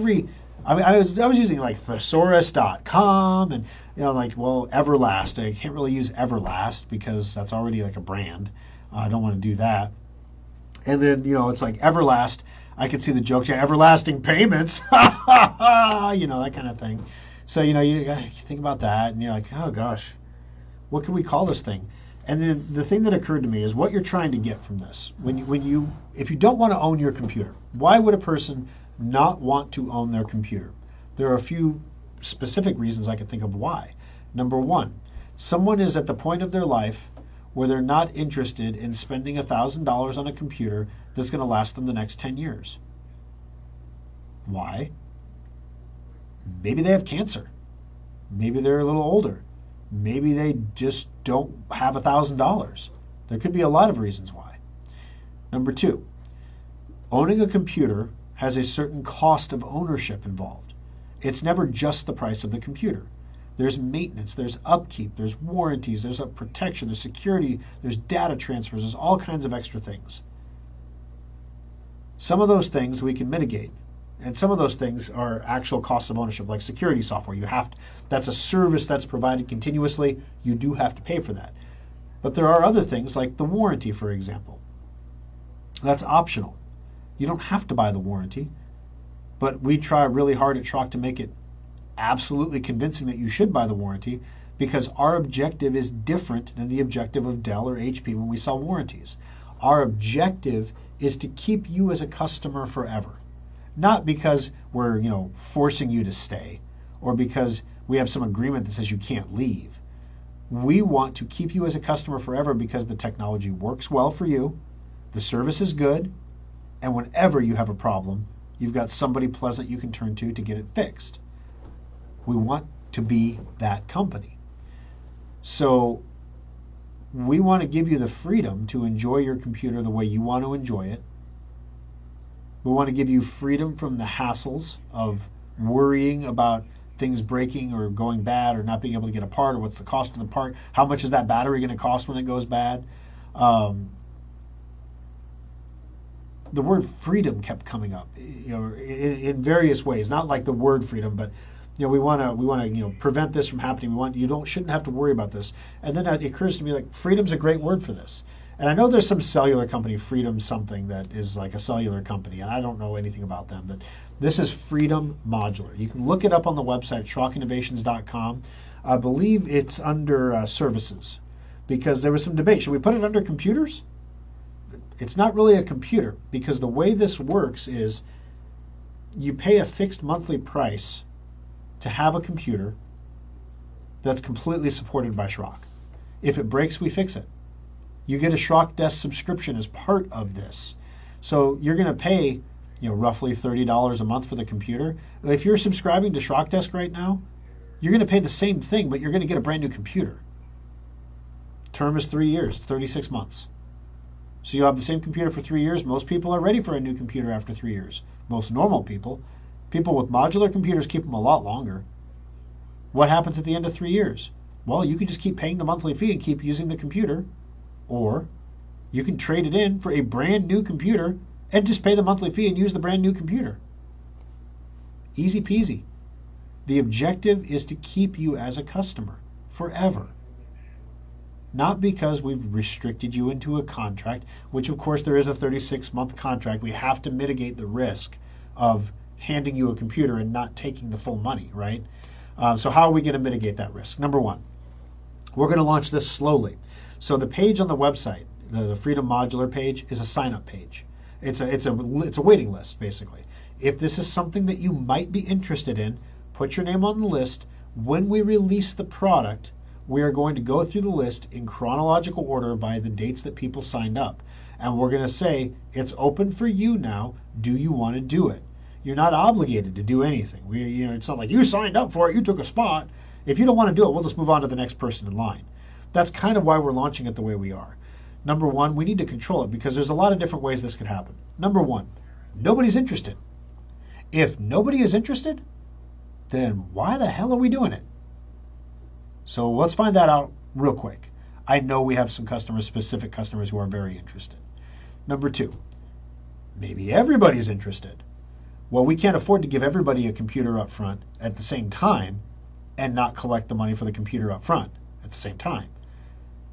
was using like thesaurus.com and, Everlast. I can't really use Everlast because that's already like a brand. I don't want to do that. And then, it's like Everlast. I could see the jokes. Yeah, everlasting payments. That kind of thing. So, you think about that and you're like, oh gosh, what can we call this thing? And then the thing that occurred to me is what you're trying to get from this. If you don't want to own your computer, why would a person not want to own their computer? There are a few specific reasons I could think of why. Number one, someone is at the point of their life where they're not interested in spending $1,000 on a computer that's going to last them the next 10 years. Why? Maybe they have cancer. Maybe they're a little older. Maybe they just don't have $1,000. There could be a lot of reasons why. Number two, owning a computer has a certain cost of ownership involved. It's never just the price of the computer. There's maintenance, there's upkeep, there's warranties, there's protection, there's security, there's data transfers, there's all kinds of extra things. Some of those things we can mitigate. And some of those things are actual costs of ownership, like security software. That's a service that's provided continuously. You do have to pay for that. But there are other things like the warranty, for example. That's optional. You don't have to buy the warranty, but we try really hard at Schrock to make it absolutely convincing that you should buy the warranty because our objective is different than the objective of Dell or HP when we sell warranties. Our objective is to keep you as a customer forever. Not because we're, forcing you to stay or because we have some agreement that says you can't leave. We want to keep you as a customer forever because the technology works well for you, the service is good, and whenever you have a problem, you've got somebody pleasant you can turn to get it fixed. We want to be that company. So we want to give you the freedom to enjoy your computer the way you want to enjoy it. We want to give you freedom from the hassles of worrying about things breaking or going bad or not being able to get a part or what's the cost of the part. How much is that battery going to cost when it goes bad? The word freedom kept coming up, in various ways. Not like the word freedom, but we want to prevent this from happening. Shouldn't have to worry about this. And then it occurs to me like freedom's a great word for this. And I know there's some cellular company, Freedom something, that is like a cellular company, and I don't know anything about them, but this is Freedom Modular. You can look it up on the website, SchrockInnovations.com. I believe it's under services, because there was some debate. Should we put it under computers? It's not really a computer, because the way this works is you pay a fixed monthly price to have a computer that's completely supported by Schrock. If it breaks, we fix it. You get a Schrock Desk subscription as part of this. So you're going to pay, roughly $30 a month for the computer. If you're subscribing to Schrock Desk right now, you're going to pay the same thing, but you're going to get a brand new computer. Term is 3 years, 36 months. So you'll have the same computer for 3 years. Most people are ready for a new computer after 3 years. Most normal people with modular computers keep them a lot longer. What happens at the end of 3 years? Well, you can just keep paying the monthly fee and keep using the computer. Or you can trade it in for a brand new computer and just pay the monthly fee and use the brand new computer. Easy peasy. The objective is to keep you as a customer forever. Not because we've restricted you into a contract, which of course there is a 36-month contract. We have to mitigate the risk of handing you a computer and not taking the full money, right? So how are we going to mitigate that risk? Number one, we're going to launch this slowly. So the page on the website, the Freedom Modular page, is a sign-up page. It's a waiting list, basically. If this is something that you might be interested in, put your name on the list. When we release the product, we are going to go through the list in chronological order by the dates that people signed up. And we're going to say, it's open for you now. Do you want to do it? You're not obligated to do anything. It's not like you signed up for it, you took a spot. If you don't want to do it, we'll just move on to the next person in line. That's kind of why we're launching it the way we are. Number one, we need to control it because there's a lot of different ways this could happen. Number one, nobody's interested. If nobody is interested, then why the hell are we doing it? So let's find that out real quick. I know we have some customers, specific customers, who are very interested. Number two, maybe everybody's interested. Well, we can't afford to give everybody a computer up front at the same time and not collect the money for the computer up front at the same time.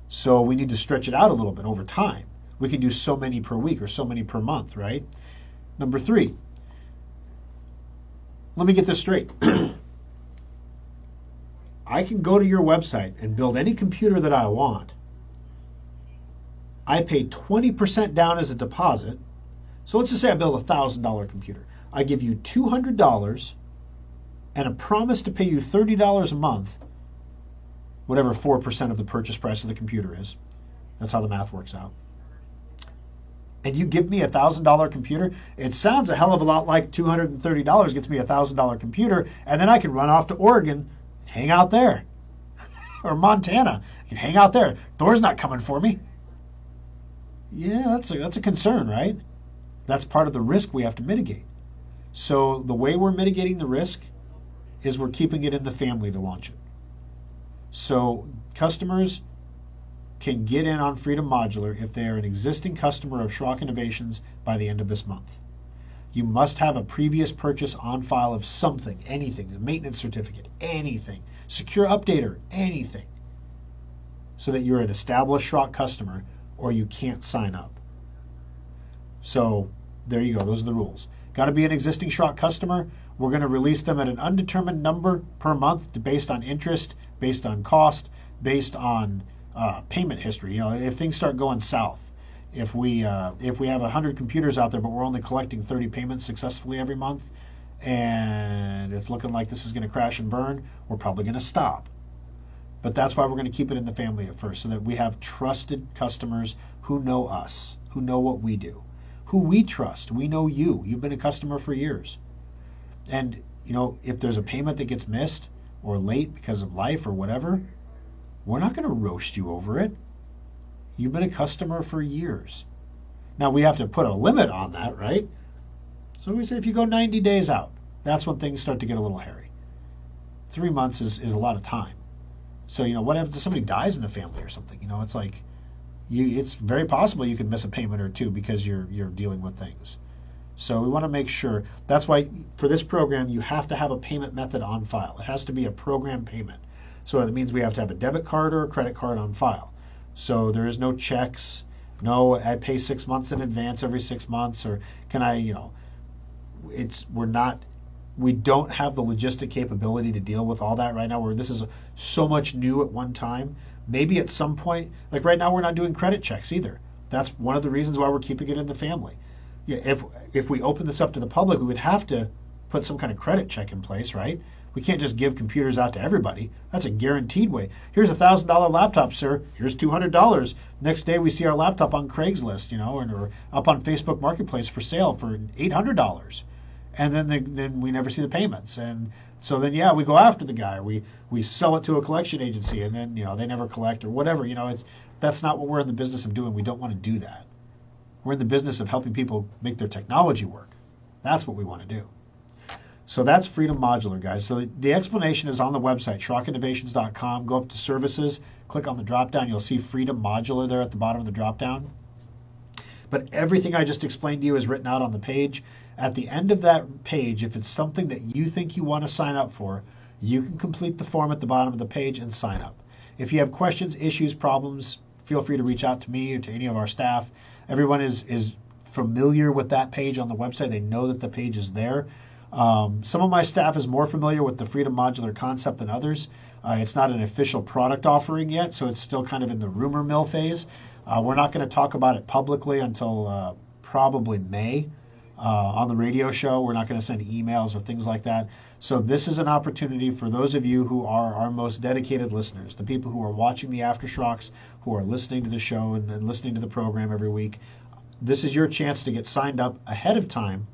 So we need to stretch it out a little bit over time. We can do so many per week or so many per month, right? Number three, let me get this straight. I can go to your website and build any computer that I want. I pay 20% down as a deposit. So let's just say I build a $1,000 computer. I give you $200 and a promise to pay you $30 a month, whatever 4% of the purchase price of the computer is. That's how the math works out. And you give me a $1,000 computer, it sounds a hell of a lot like $230 gets me a $1,000 computer, and then I can run off to Oregon, hang out there. Or Montana, I can hang out there. Thor's not coming for me. Yeah, that's a concern, right? That's part of the risk we have to mitigate. So the way we're mitigating the risk is we're keeping it in the family to launch it. So customers can get in on Freedom Modular if they are an existing customer of Schrock Innovations by the end of this month. You must have a previous purchase on file of something, anything, a maintenance certificate, anything, secure updater, anything, so that you're an established Schrock customer or you can't sign up. So there you go. Those are the rules. Got to be an existing Schrock customer. We're going to release them at an undetermined number per month based on interest, based on cost, based on payment history. If things start going south, if we have 100 computers out there, but we're only collecting 30 payments successfully every month, and it's looking like this is going to crash and burn, we're probably going to stop. But that's why we're going to keep it in the family at first, so that we have trusted customers who know us, who know what we do, who we trust. We know you. You've been a customer for years. And, if there's a payment that gets missed or late because of life or whatever, we're not going to roast you over it. You've been a customer for years. Now, we have to put a limit on that, right? So we say if you go 90 days out, that's when things start to get a little hairy. 3 months is a lot of time. So, what happens if somebody dies in the family or something? It's like, it's very possible you could miss a payment or two because you're dealing with things. So we want to make sure. That's why for this program, you have to have a payment method on file. It has to be a program payment. So that means we have to have a debit card or a credit card on file. So there is no checks. No, I pay 6 months in advance every 6 months, or can I, we don't have the logistic capability to deal with all that right now, where this is so much new at one time. Maybe at some point, like right now, we're not doing credit checks either. That's one of the reasons why we're keeping it in the family. Yeah, if we open this up to the public, we would have to put some kind of credit check in place, right? We can't just give computers out to everybody. That's a guaranteed way. Here's a $1,000 laptop, sir. Here's $200. Next day we see our laptop on Craigslist, or up on Facebook Marketplace for sale for $800. And then we never see the payments. And so then, we go after the guy. We sell it to a collection agency, and then, they never collect or whatever. That's not what we're in the business of doing. We don't want to do that. We're in the business of helping people make their technology work. That's what we want to do. So that's Freedom Modular, guys. So the explanation is on the website, SchrockInnovations.com. Go up to Services, click on the drop-down. You'll see Freedom Modular there at the bottom of the drop-down. But everything I just explained to you is written out on the page. At the end of that page, if it's something that you think you want to sign up for, you can complete the form at the bottom of the page and sign up. If you have questions, issues, problems, feel free to reach out to me or to any of our staff. Everyone is familiar with that page on the website. They know that the page is there. Some of my staff is more familiar with the Freedom Modular concept than others. It's not an official product offering yet, so it's still kind of in the rumor mill phase. We're not going to talk about it publicly until probably May on the radio show. We're not going to send emails or things like that. So this is an opportunity for those of you who are our most dedicated listeners, the people who are watching the After Schrock, who are listening to the show and listening to the program every week. This is your chance to get signed up ahead of time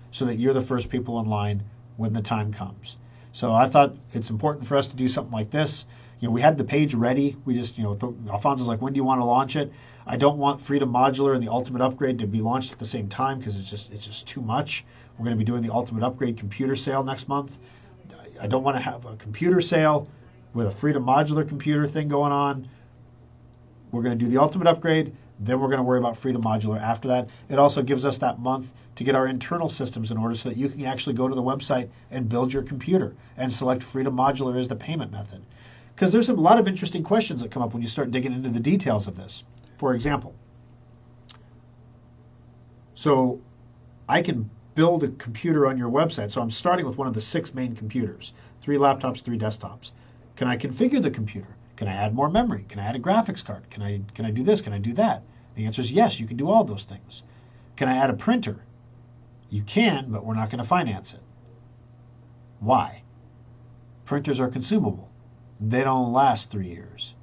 so that you're the first people in line when the time comes. So I thought it's important for us to do something like this. We had the page ready. We just, Alfonso's like, when do you want to launch it? I don't want Freedom Modular and the Ultimate Upgrade to be launched at the same time because it's just too much. We're going to be doing the Ultimate Upgrade computer sale next month. I don't want to have a computer sale with a Freedom Modular computer thing going on. We're going to do the Ultimate Upgrade. Then we're going to worry about Freedom Modular after that. It also gives us that month to get our internal systems in order so that you can actually go to the website and build your computer and select Freedom Modular as the payment method. Because there's a lot of interesting questions that come up when you start digging into the details of this. For example, so I can build a computer on your website. So I'm starting with one of the 6 main computers, 3 laptops, 3 desktops. Can I configure the computer? Can I add more memory? Can I add a graphics card? Can I do this? Can I do that? The answer is yes, you can do all those things. Can I add a printer? You can, but we're not going to finance it. Why? Printers are consumable. They don't last 3 years.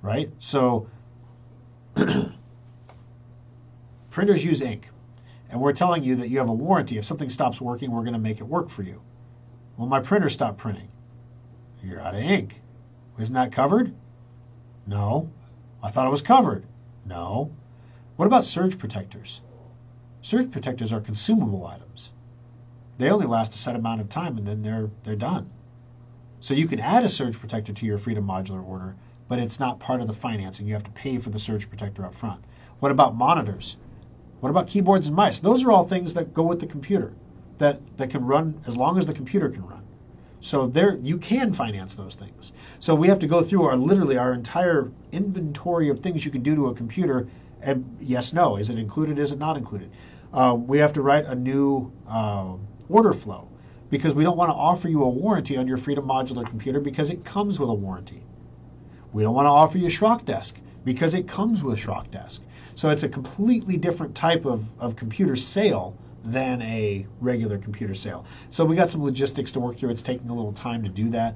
Right? So printers use ink. And we're telling you that you have a warranty. If something stops working, we're going to make it work for you. Well, my printer stopped printing. You're out of ink. Isn't that covered? No. I thought it was covered. No. What about surge protectors? Surge protectors are consumable items. They only last a set amount of time and then they're done. So you can add a surge protector to your Freedom Modular order, but it's not part of the financing. You have to pay for the surge protector up front. What about monitors? What about keyboards and mice? Those are all things that go with the computer that can run as long as the computer can run. So there, you can finance those things. So we have to go through our entire inventory of things you can do to a computer, and yes, no, is it included, is it not included? We have to write a new order flow because we don't want to offer you a warranty on your Freedom Modular computer because it comes with a warranty. We don't want to offer you a Schrock desk because it comes with Schrock desk. So it's a completely different type of computer sale than a regular computer sale. So we got some logistics to work through. It's taking a little time to do that.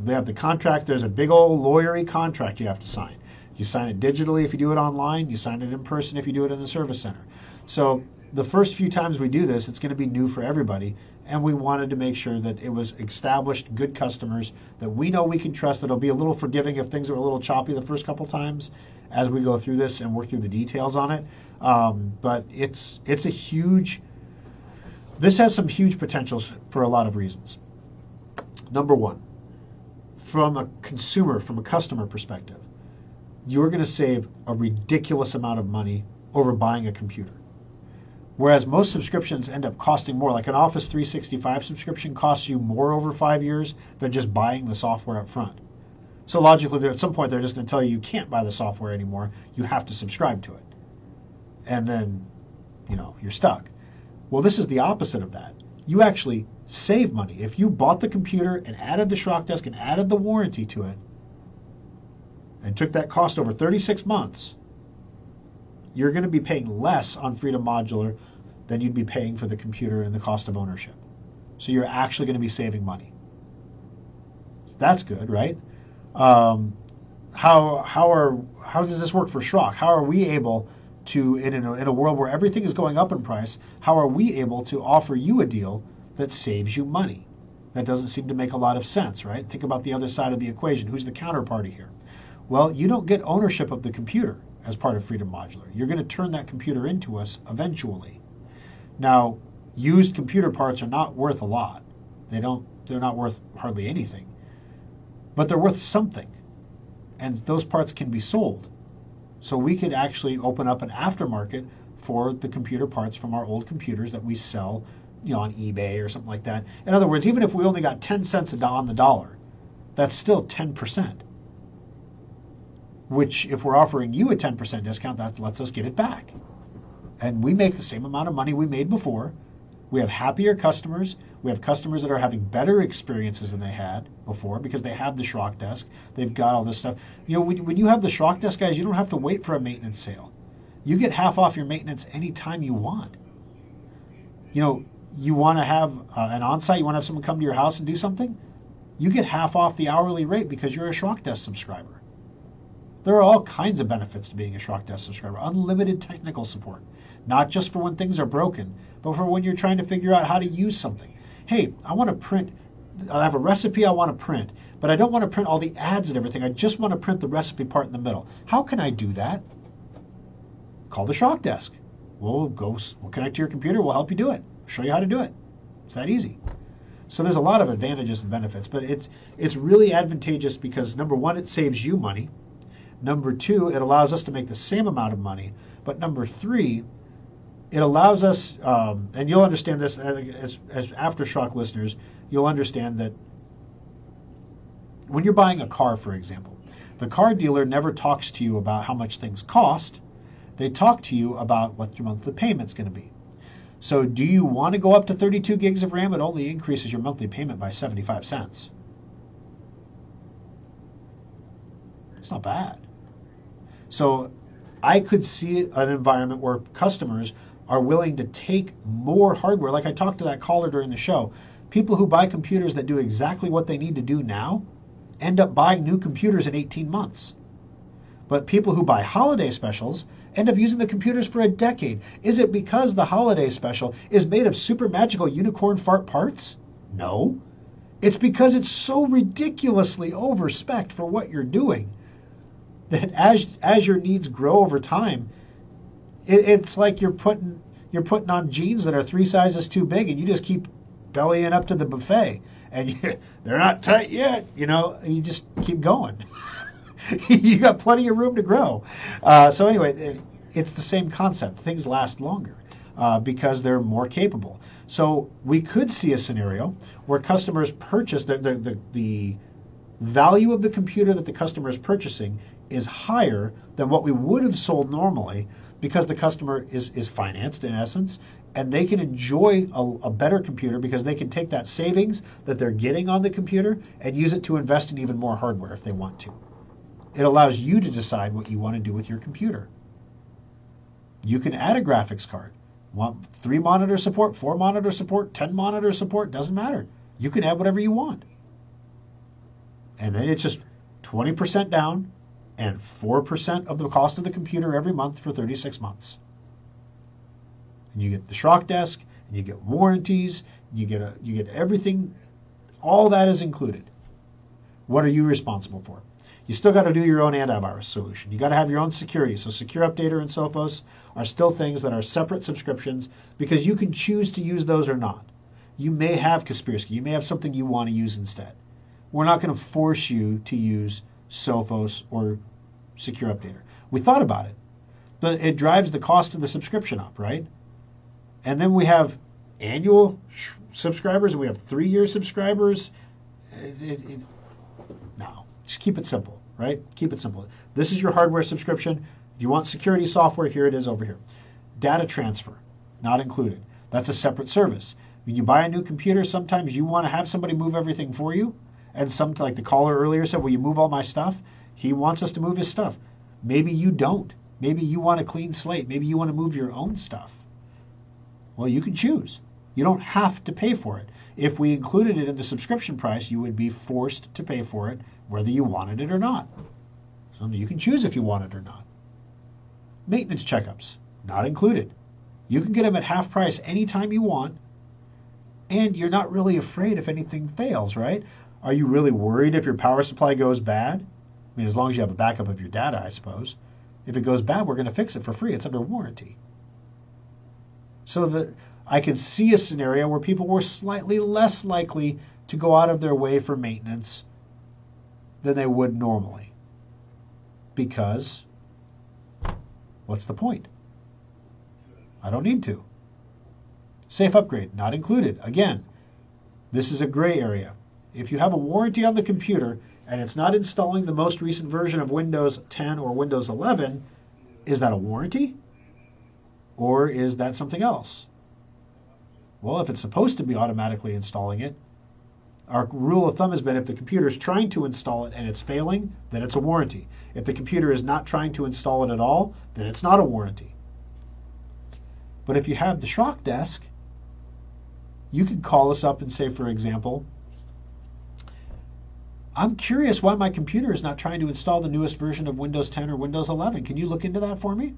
We have the contract. There's a big old lawyery contract you have to sign. You sign it digitally if you do it online. You sign it in person if you do it in the service center. So the first few times we do this, it's going to be new for everybody. And we wanted to make sure that it was established, good customers that we know we can trust, that'll be a little forgiving if things are a little choppy the first couple times as we go through this and work through the details on it. But it's a huge, this has some huge potentials for a lot of reasons. Number one, from a consumer, from a customer perspective, you're going to save a ridiculous amount of money over buying a computer. Whereas most subscriptions end up costing more, like an Office 365 subscription costs you more over 5 years than just buying the software up front. So logically, at some point, they're just going to tell you can't buy the software anymore. You have to subscribe to it. And then, you're stuck. Well, this is the opposite of that. You actually save money. If you bought the computer and added the Schrock desk and added the warranty to it and took that cost over 36 months, you're going to be paying less on Freedom Modular than you'd be paying for the computer and the cost of ownership. So you're actually going to be saving money. So that's good, right? How does this work for Schrock? How are we able to, in a world where everything is going up in price, how are we able to offer you a deal that saves you money? That doesn't seem to make a lot of sense, right? Think about the other side of the equation. Who's the counterparty here? Well, you don't get ownership of the computer as part of Freedom Modular. You're going to turn that computer into us eventually. Now, used computer parts are not worth a lot. They're not worth hardly anything. But they're worth something. And those parts can be sold. So we could actually open up an aftermarket for the computer parts from our old computers that we sell, on eBay or something like that. In other words, even if we only got 10 cents on the dollar, that's still 10%. Which, if we're offering you a 10% discount, that lets us get it back. And we make the same amount of money we made before, We have happier customers. We have customers that are having better experiences than they had before because they have the Schrock desk. They've got all this stuff. You know, when you have the Schrock desk, guys, you don't have to wait for a maintenance sale. You get half off your maintenance anytime you want. You know, you want to have an on-site, you want to have someone come to your house and do something, you get half off the hourly rate because you're a Schrock desk subscriber. There are all kinds of benefits to being a Schrock desk subscriber. Unlimited technical support, not just for when things are broken, but for when you're trying to figure out how to use something. Hey, I want to print, I have a recipe I want to print, but I don't want to print all the ads and everything. I just want to print the recipe part in the middle. How can I do that? Call the Schrock desk. We'll connect to your computer. We'll help you do it. Show you how to do it. It's that easy. So there's a lot of advantages and benefits, but it's really advantageous because, number one, it saves you money. Number two, it allows us to make the same amount of money. But number three, it allows us, and you'll understand this as After Schrock listeners, you'll understand that when you're buying a car, for example, the car dealer never talks to you about how much things cost. They talk to you about what your monthly payment's going to be. So do you want to go up to 32 gigs of RAM? It only increases your monthly payment by 75 cents. It's not bad. So I could see an environment where customers are willing to take more hardware. Like I talked to that caller during the show. People who buy computers that do exactly what they need to do now end up buying new computers in 18 months. But people who buy holiday specials end up using the computers for a decade. Is it because the holiday special is made of super magical unicorn fart parts? No. It's because it's so ridiculously overspec'd for what you're doing that as your needs grow over time, it's like you're putting on jeans that are 3 sizes too big, and you just keep bellying up to the buffet, and they're not tight yet. You know, and you just keep going. You got plenty of room to grow. So anyway, it's the same concept. Things last longer because they're more capable. So we could see a scenario where customers purchase the value of the computer that the customer is purchasing is higher than what we would have sold normally because the customer is financed in essence, and they can enjoy a better computer because they can take that savings that they're getting on the computer and use it to invest in even more hardware if they want to. It allows you to decide what you want to do with your computer. You can add a graphics card. Want 3 monitor support, 4 monitor support, 10 monitor support, doesn't matter. You can add whatever you want. And then it's just 20% down and 4% of the cost of the computer every month for 36 months. And you get the Schrock desk, and you get warranties, you get everything. All that is included. What are you responsible for? You still got to do your own antivirus solution. You got to have your own security. So Secure Updater and Sophos are still things that are separate subscriptions because you can choose to use those or not. You may have Kaspersky. You may have something you want to use instead. We're not going to force you to use Sophos or Secure Updater. We thought about it, but it drives the cost of the subscription up, right? And then we have annual subscribers and we have 3-year subscribers. No, just keep it simple, right? Keep it simple. This is your hardware subscription. If you want security software, here it is over here. Data transfer, not included. That's a separate service. When you buy a new computer, sometimes you want to have somebody move everything for you. And like the caller earlier said, will you move all my stuff? He wants us to move his stuff. Maybe you don't. Maybe you want a clean slate. Maybe you want to move your own stuff. Well, you can choose. You don't have to pay for it. If we included it in the subscription price, you would be forced to pay for it, whether you wanted it or not. So you can choose if you want it or not. Maintenance checkups, not included. You can get them at half price anytime you want, and you're not really afraid if anything fails, right? Are you really worried if your power supply goes bad? I mean, as long as you have a backup of your data, I suppose. If it goes bad, we're going to fix it for free. It's under warranty. So I could see a scenario where people were slightly less likely to go out of their way for maintenance than they would normally. Because, what's the point? I don't need to. Safe upgrade, not included. Again, this is a gray area. If you have a warranty on the computer and it's not installing the most recent version of Windows 10 or Windows 11, is that a warranty? Or is that something else? Well, if it's supposed to be automatically installing it, our rule of thumb has been if the computer is trying to install it and it's failing, then it's a warranty. If the computer is not trying to install it at all, then it's not a warranty. But if you have the Schrock desk, you could call us up and say, for example, I'm curious why my computer is not trying to install the newest version of Windows 10 or Windows 11. Can you look into that for me?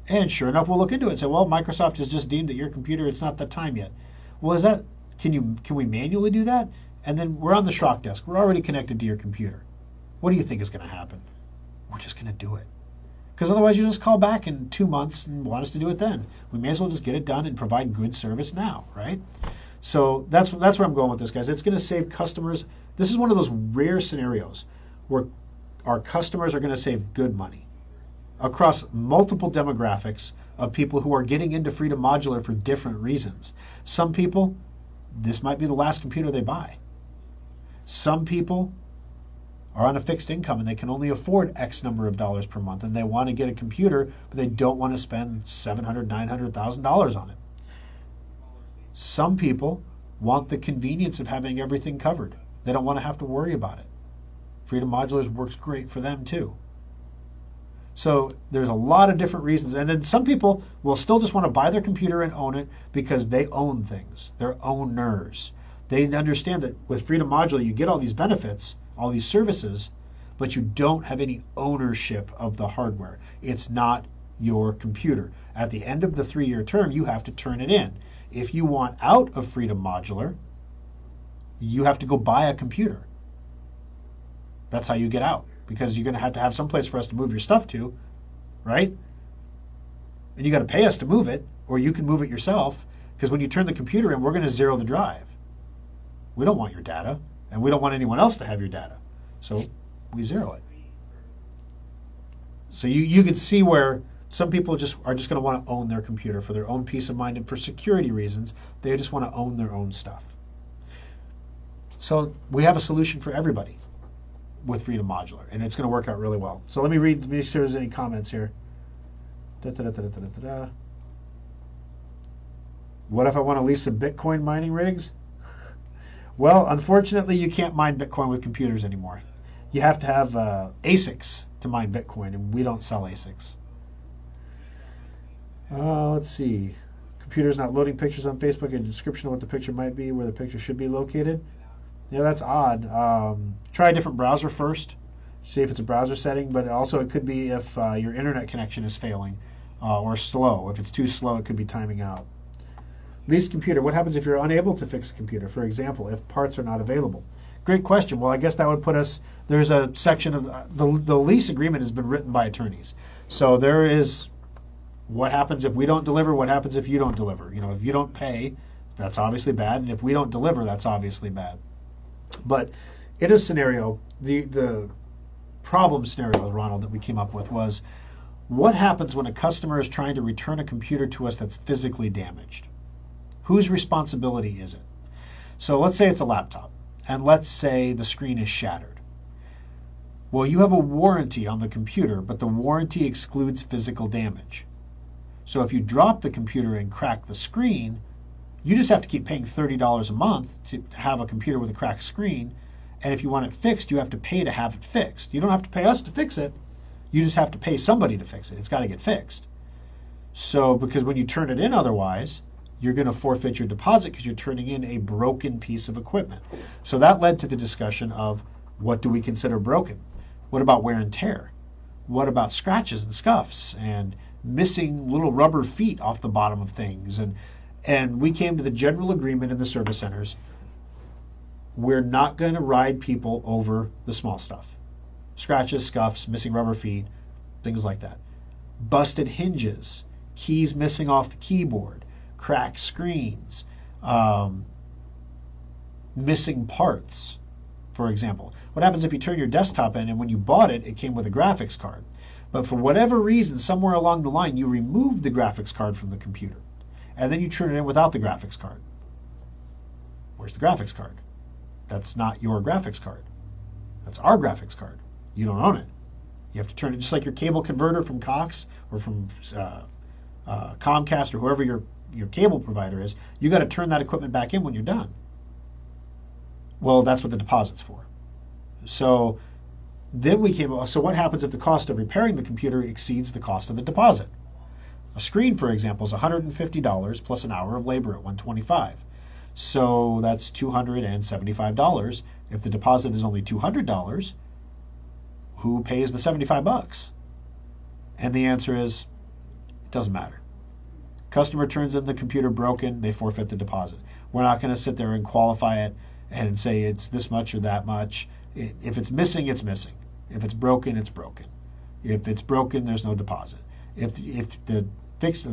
And sure enough, we'll look into it and say, well, Microsoft has just deemed that your computer, it's not that time yet. Well, can we manually do that? And then we're on the Schrock desk. We're already connected to your computer. What do you think is going to happen? We're just going to do it. Because otherwise you just call back in 2 months and want us to do it then. We may as well just get it done and provide good service now, right? So that's where I'm going with this, guys. It's going to save customers. This is one of those rare scenarios where our customers are going to save good money across multiple demographics of people who are getting into Freedom Modular for different reasons. Some people, this might be the last computer they buy. Some people are on a fixed income and they can only afford X number of dollars per month and they want to get a computer, but they don't want to spend $700,000, $900,000 on it. Some people want the convenience of having everything covered. They don't want to have to worry about it. Freedom Modulars works great for them too. So there's a lot of different reasons. And then some people will still just want to buy their computer and own it because they own things. They're owners. They understand that with Freedom Modular, you get all these benefits, all these services, but you don't have any ownership of the hardware. It's not your computer. At the end of the 3-year term, you have to turn it in. If you want out of Freedom Modular, you have to go buy a computer. That's how you get out, because you're going to have some place for us to move your stuff to, right? And you got to pay us to move it, or you can move it yourself, because when you turn the computer in, we're going to zero the drive. We don't want your data, and we don't want anyone else to have your data. So we zero it. So you can see where some people are just going to want to own their computer for their own peace of mind, and for security reasons, they just want to own their own stuff. So we have a solution for everybody with Freedom Modular, and it's going to work out really well. So let me see if there's any comments here. What if I want to lease some Bitcoin mining rigs? Well, unfortunately, you can't mine Bitcoin with computers anymore. You have to have ASICs to mine Bitcoin, and we don't sell ASICs. Let's see. Computer's not loading pictures on Facebook. A description of what the picture might be, where the picture should be located. Yeah, that's odd. Try a different browser first. See if it's a browser setting, but also it could be if your internet connection is failing or slow. If it's too slow, it could be timing out. Lease computer. What happens if you're unable to fix a computer? For example, if parts are not available. Great question. Well, I guess that would put us, there's a section of, the lease agreement has been written by attorneys. So there is what happens if we don't deliver, what happens if you don't deliver. You know, if you don't pay, that's obviously bad, and if we don't deliver, that's obviously bad. But in a scenario, the problem scenario, Ronald, that we came up with was, what happens when a customer is trying to return a computer to us that's physically damaged? Whose responsibility is it? So let's say it's a laptop, and let's say the screen is shattered. Well, you have a warranty on the computer, but the warranty excludes physical damage. So if you drop the computer and crack the screen, you just have to keep paying $30 a month to have a computer with a cracked screen. And if you want it fixed, you have to pay to have it fixed. You don't have to pay us to fix it. You just have to pay somebody to fix it. It's got to get fixed. So because when you turn it in otherwise, you're going to forfeit your deposit because you're turning in a broken piece of equipment. So that led to the discussion of, what do we consider broken? What about wear and tear? What about scratches and scuffs and missing little rubber feet off the bottom of things? And we came to the general agreement in the service centers, we're not going to ride people over the small stuff. Scratches, scuffs, missing rubber feet, things like that. Busted hinges, keys missing off the keyboard, cracked screens, missing parts, for example. What happens if you turn your desktop in and when you bought it, it came with a graphics card? But for whatever reason, somewhere along the line, you removed the graphics card from the computer. And then you turn it in without the graphics card. Where's the graphics card? That's not your graphics card. That's our graphics card. You don't own it. You have to turn it, just like your cable converter from Cox or from Comcast or whoever your your cable provider is, you got to turn that equipment back in when you're done. Well, that's what the deposit's for. So then so what happens if the cost of repairing the computer exceeds the cost of the deposit? A screen, for example, is $150 plus an hour of labor at $125. So that's $275. If the deposit is only $200, who pays the $75? And the answer is, it doesn't matter. Customer turns in the computer broken, they forfeit the deposit. We're not going to sit there and qualify it and say it's this much or that much. If it's missing, it's missing. If it's broken, it's broken. If it's broken, there's no deposit. If the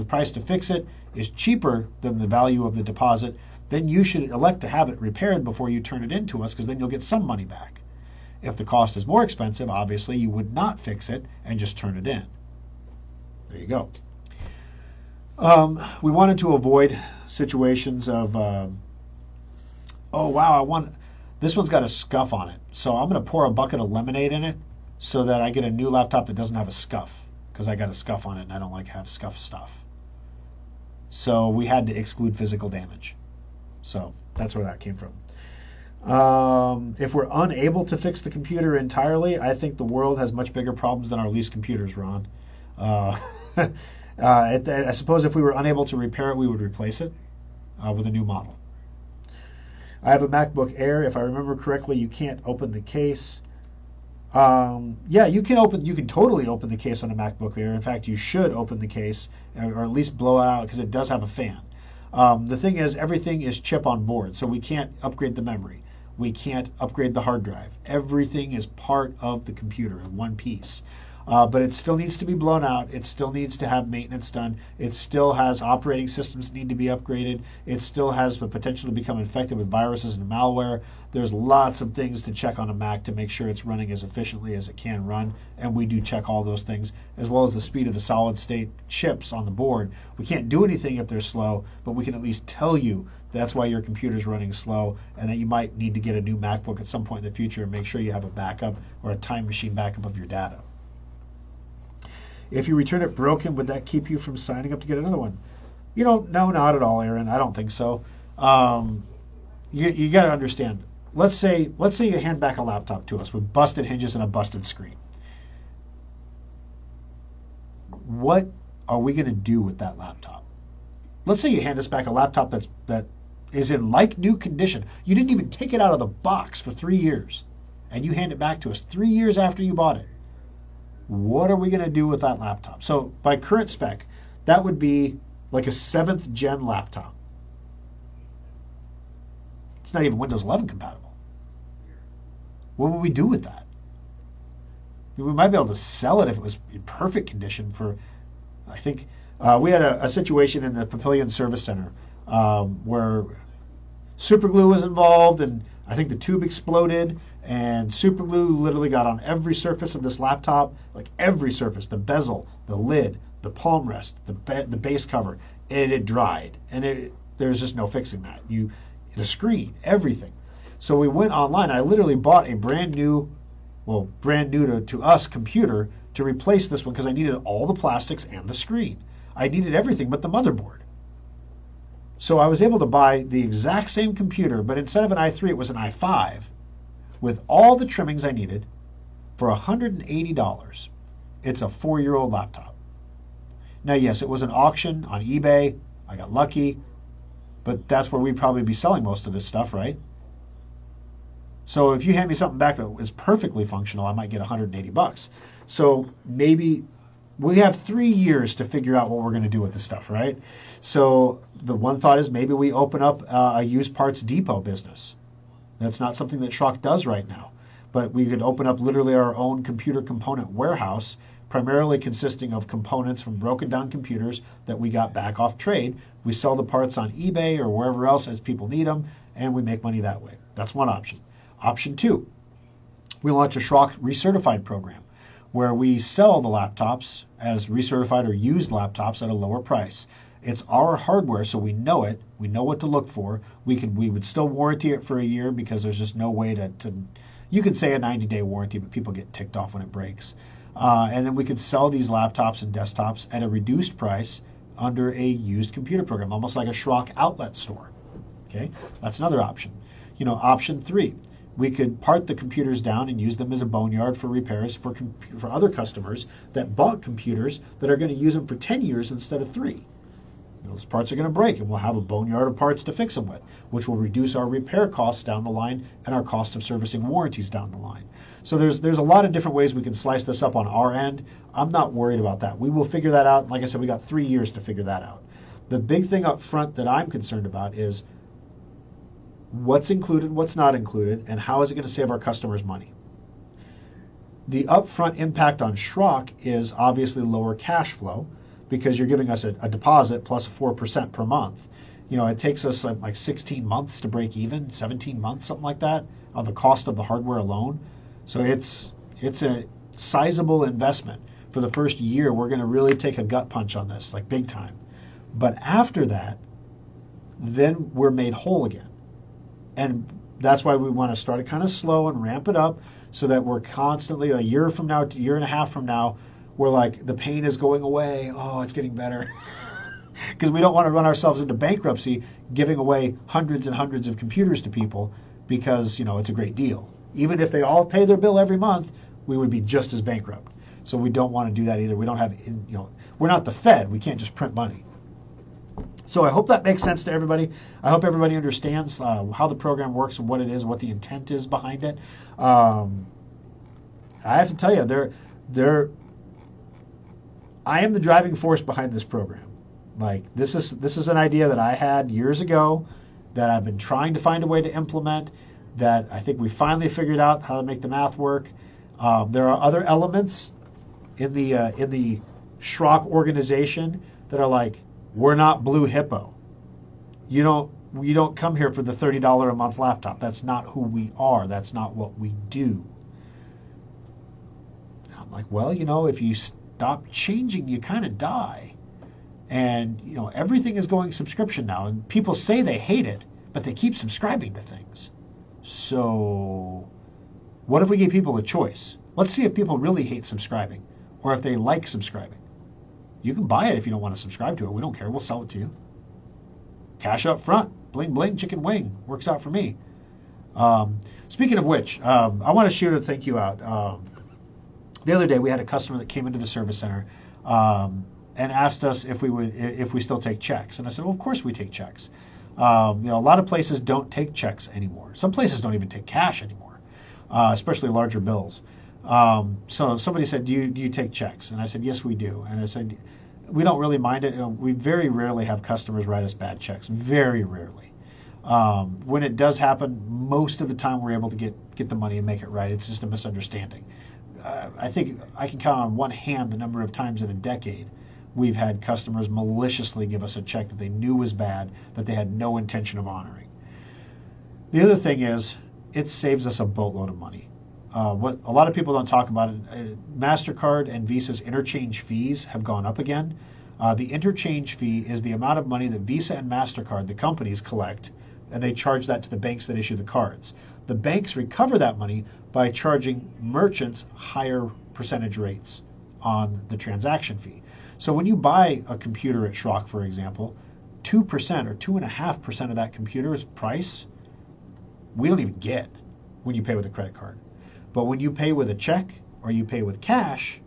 price to fix it is cheaper than the value of the deposit, then you should elect to have it repaired before you turn it in to us, because then you'll get some money back. If the cost is more expensive, obviously you would not fix it and just turn it in. There you go. We wanted to avoid situations of, oh wow, this one's got a scuff on it, so I'm going to pour a bucket of lemonade in it so that I get a new laptop that doesn't have a scuff, because I got a scuff on it and I don't like to have scuff stuff. So we had to exclude physical damage. So that's where that came from. If we're unable to fix the computer entirely, I think the world has much bigger problems than our leased computers, Ron. I suppose if we were unable to repair it, we would replace it with a new model. I have a MacBook Air. If I remember correctly, you can't open the case. Yeah, you can totally open the case on a MacBook Air. In fact, you should open the case or at least blow it out, because it does have a fan. The thing is, everything is chip on board, so we can't upgrade the memory. We can't upgrade the hard drive. Everything is part of the computer in one piece. But it still needs to be blown out. It still needs to have maintenance done. It still has operating systems that need to be upgraded. It still has the potential to become infected with viruses and malware. There's lots of things to check on a Mac to make sure it's running as efficiently as it can run, and we do check all those things, as well as the speed of the solid-state chips on the board. We can't do anything if they're slow, but we can at least tell you that's why your computer's running slow, and that you might need to get a new MacBook at some point in the future and make sure you have a backup or a time machine backup of your data. If you return it broken, would that keep you from signing up to get another one? No, not at all, Aaron. I don't think so. You got to understand. Let's say you hand back a laptop to us with busted hinges and a busted screen. What are we going to do with that laptop? Let's say you hand us back a laptop that is in like new condition. You didn't even take it out of the box for 3 years, and you hand it back to us 3 years after you bought it. What are we going to do with that laptop? So by current spec, that would be like a 7th gen laptop. It's not even Windows 11 compatible. What would we do with that? We might be able to sell it if it was in perfect condition for, I think, we had a situation in the Papillion Service Center where super glue was involved, and I think the tube exploded, and super glue literally got on every surface of this laptop, like every surface, the bezel, the lid, the palm rest, the base cover, and it dried, and there's just no fixing that. The screen, everything. So we went online. I literally bought a brand new to us computer to replace this one, because I needed all the plastics and the screen. I needed everything but the motherboard. So I was able to buy the exact same computer, but instead of an i3, it was an i5 with all the trimmings I needed for $180. It's a 4-year-old laptop. Now, yes, it was an auction on eBay. I got lucky, but that's where we'd probably be selling most of this stuff, right? So if you hand me something back that is perfectly functional, I might get $180. So maybe we have 3 years to figure out what we're going to do with this stuff, right? So the one thought is maybe we open up a used parts depot business. That's not something that Schrock does right now, but we could open up literally our own computer component warehouse, primarily consisting of components from broken down computers that we got back off trade. We sell the parts on eBay or wherever else as people need them, and we make money that way. That's one option. Option 2, we launch a Schrock recertified program where we sell the laptops as recertified or used laptops at a lower price. It's our hardware, so we know it. We know what to look for. We would still warranty it for a year, because there's just no way to you could say a 90-day warranty, but people get ticked off when it breaks. And then we could sell these laptops and desktops at a reduced price under a used computer program, almost like a Schrock outlet store. Okay, that's another option. Option 3, we could part the computers down and use them as a boneyard for repairs for other customers that bought computers that are going to use them for 10 years instead of 3. Those parts are going to break, and we'll have a boneyard of parts to fix them with, which will reduce our repair costs down the line and our cost of servicing warranties down the line. So there's a lot of different ways we can slice this up on our end. I'm not worried about that. We will figure that out. Like I said, we got 3 years to figure that out. The big thing up front that I'm concerned about is what's included, what's not included, and how is it going to save our customers money. The upfront impact on Schrock is obviously lower cash flow, because you're giving us a deposit plus 4% per month. It takes us like 16 months to break even, 17 months, something like that, on the cost of the hardware alone. So it's a sizable investment. For the first year, we're going to really take a gut punch on this, like big time. But after that, then we're made whole again. And that's why we want to start it kind of slow and ramp it up so that we're constantly, a year from now, a year and a half from now, we're like, the pain is going away. Oh, it's getting better. Because we don't want to run ourselves into bankruptcy giving away hundreds and hundreds of computers to people because, it's a great deal. Even if they all pay their bill every month, we would be just as bankrupt. So we don't want to do that either. We don't have, we're not the Fed. We can't just print money. So I hope that makes sense to everybody. I hope everybody understands how the program works and what it is, what the intent is behind it. I have to tell you, I am the driving force behind this program. Like this is an idea that I had years ago that I've been trying to find a way to implement, that I think we finally figured out how to make the math work. There are other elements in the Schrock organization that are like, we're not Blue Hippo. You don't come here for the $30 a month laptop. That's not who we are. That's not what we do. I'm like, well, if you stop changing, you kind of die. And, everything is going subscription now. And people say they hate it, but they keep subscribing to things. So what if we gave people a choice? Let's see if people really hate subscribing or if they like subscribing. You can buy it if you don't want to subscribe to it. We don't care. We'll sell it to you. Cash up front. Bling, bling, chicken wing. Works out for me. Speaking of which, I want to shoot a thank you out. The other day, we had a customer that came into the service center and asked us if we still take checks. And I said, well, of course we take checks. A lot of places don't take checks anymore. Some places don't even take cash anymore, especially larger bills. So somebody said, do you take checks? And I said, yes, we do. And I said, we don't really mind it. We very rarely have customers write us bad checks. Very rarely. When it does happen, most of the time we're able to get the money and make it right. It's just a misunderstanding. I think I can count on one hand the number of times in a decade we've had customers maliciously give us a check that they knew was bad, that they had no intention of honoring. The other thing is, it saves us a boatload of money. What a lot of people don't talk about it, MasterCard and Visa's interchange fees have gone up again. The interchange fee is the amount of money that Visa and MasterCard, the companies, collect, and they charge that to the banks that issue the cards. The banks recover that money by charging merchants higher percentage rates on the transaction fee. So when you buy a computer at Schrock, for example, 2% or 2.5% of that computer's price, we don't even get when you pay with a credit card. But when you pay with a check or you pay with cash,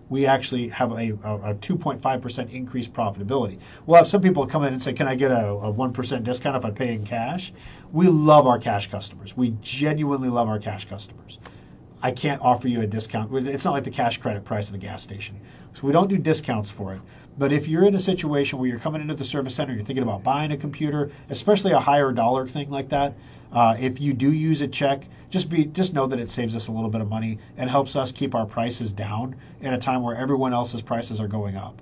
we actually have a 2.5% increased profitability. We'll have some people come in and say, can I get a 1% discount if I pay in cash? We love our cash customers. We genuinely love our cash customers. I can't offer you a discount. It's not like the cash credit price at the gas station. So we don't do discounts for it. But if you're in a situation where you're coming into the service center, you're thinking about buying a computer, especially a higher dollar thing like that, if you do use a check, just know that it saves us a little bit of money and helps us keep our prices down in a time where everyone else's prices are going up.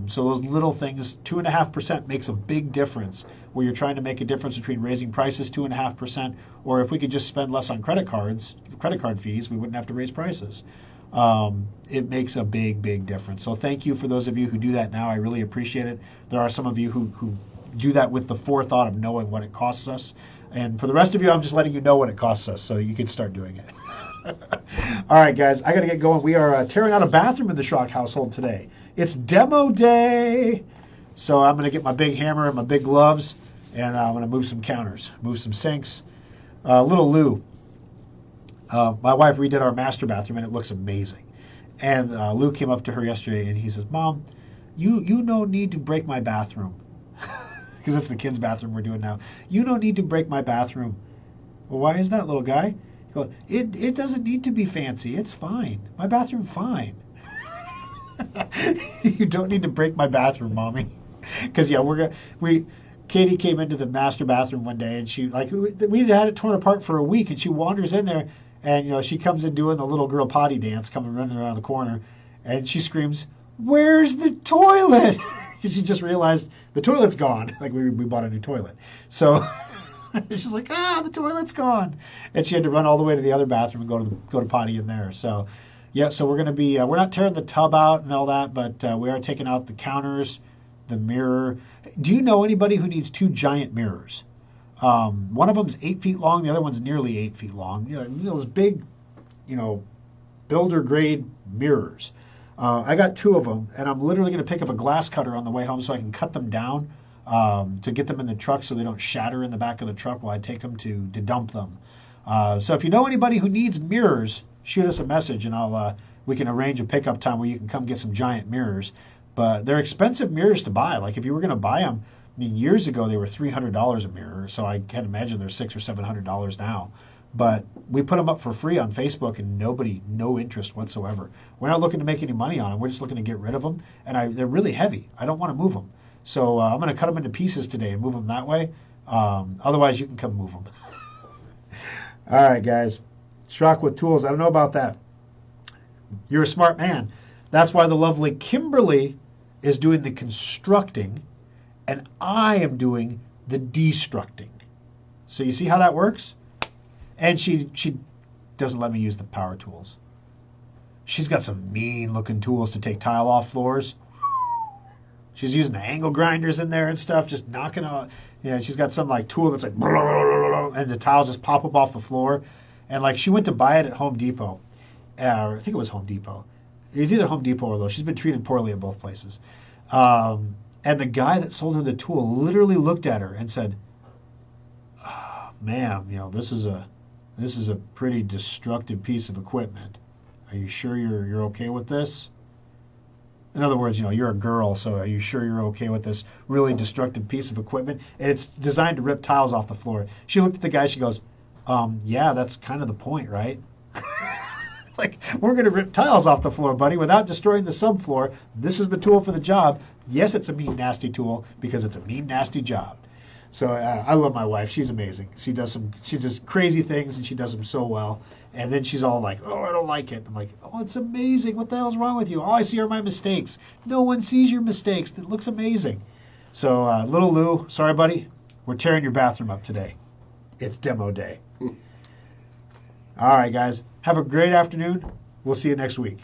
So those little things, 2.5% makes a big difference where you're trying to make a difference between raising prices 2.5%, or if we could just spend less on credit card fees, we wouldn't have to raise prices. It makes a big, big difference. So thank you for those of you who do that now. I really appreciate it. There are some of you who do that with the forethought of knowing what it costs us. And for the rest of you, I'm just letting you know what it costs us so you can start doing it. All right, guys, I got to get going. We are tearing out a bathroom in the Schrock household today. It's demo day. So I'm going to get my big hammer and my big gloves, and I'm going to move some counters, move some sinks. Little Lou, my wife redid our master bathroom, and it looks amazing. And Lou came up to her yesterday, and he says, Mom, you no need to break my bathroom. Because that's the kids' bathroom we're doing now. You don't need to break my bathroom. Well, why is that, little guy? He goes, it doesn't need to be fancy. It's fine. My bathroom's fine. You don't need to break my bathroom, Mommy. Because, yeah, Katie came into the master bathroom one day, and we had it torn apart for a week, and she wanders in there, and, she comes in doing the little girl potty dance, coming running around the corner, and she screams, "Where's the toilet?" She just realized the toilet's gone. Like we bought a new toilet. So she's like, the toilet's gone. And she had to run all the way to the other bathroom and go to potty in there. So, yeah, so we're going to be, we're not tearing the tub out and all that, but we are taking out the counters, the mirror. Do you know anybody who needs 2 giant mirrors? One of them's 8 feet long. The other one's nearly 8 feet long. Those big, builder grade mirrors. I got 2 of them, and I'm literally going to pick up a glass cutter on the way home so I can cut them down to get them in the truck so they don't shatter in the back of the truck while I take them to dump them. So if you know anybody who needs mirrors, shoot us a message, and we can arrange a pickup time where you can come get some giant mirrors. But they're expensive mirrors to buy. Like if you were going to buy them, years ago they were $300 a mirror, so I can't imagine they're $600 or $700 now. But we put them up for free on Facebook, and no interest whatsoever. We're not looking to make any money on them. We're just looking to get rid of them. And they're really heavy. I don't want to move them. So I'm going to cut them into pieces today and move them that way. Otherwise, you can come move them. All right, guys. Schrock with tools. I don't know about that. You're a smart man. That's why the lovely Kimberly is doing the constructing, and I am doing the destructing. So you see how that works? And she doesn't let me use the power tools. She's got some mean-looking tools to take tile off floors. She's using the angle grinders in there and stuff, just knocking out. She's got some tool that's and the tiles just pop up off the floor. And she went to buy it at Home Depot. I think it was Home Depot. It was either Home Depot or Lowe's. She's been treated poorly at both places. And the guy that sold her the tool literally looked at her and said, "Ma'am, this is a pretty destructive piece of equipment. Are you sure you're okay with this?" In other words, you're a girl, so are you sure you're okay with this really destructive piece of equipment? And it's designed to rip tiles off the floor. She looked at the guy, she goes, "Yeah, that's kind of the point, right?" We're going to rip tiles off the floor, buddy, without destroying the subfloor. This is the tool for the job. Yes, it's a mean, nasty tool because it's a mean, nasty job. So I love my wife. She's amazing. She does crazy things, and she does them so well. And then she's all like, "Oh, I don't like it." I'm like, "Oh, it's amazing. What the hell's wrong with you? All I see are my mistakes." No one sees your mistakes. It looks amazing. So little Lou, sorry, buddy. We're tearing your bathroom up today. It's demo day. All right, guys. Have a great afternoon. We'll see you next week.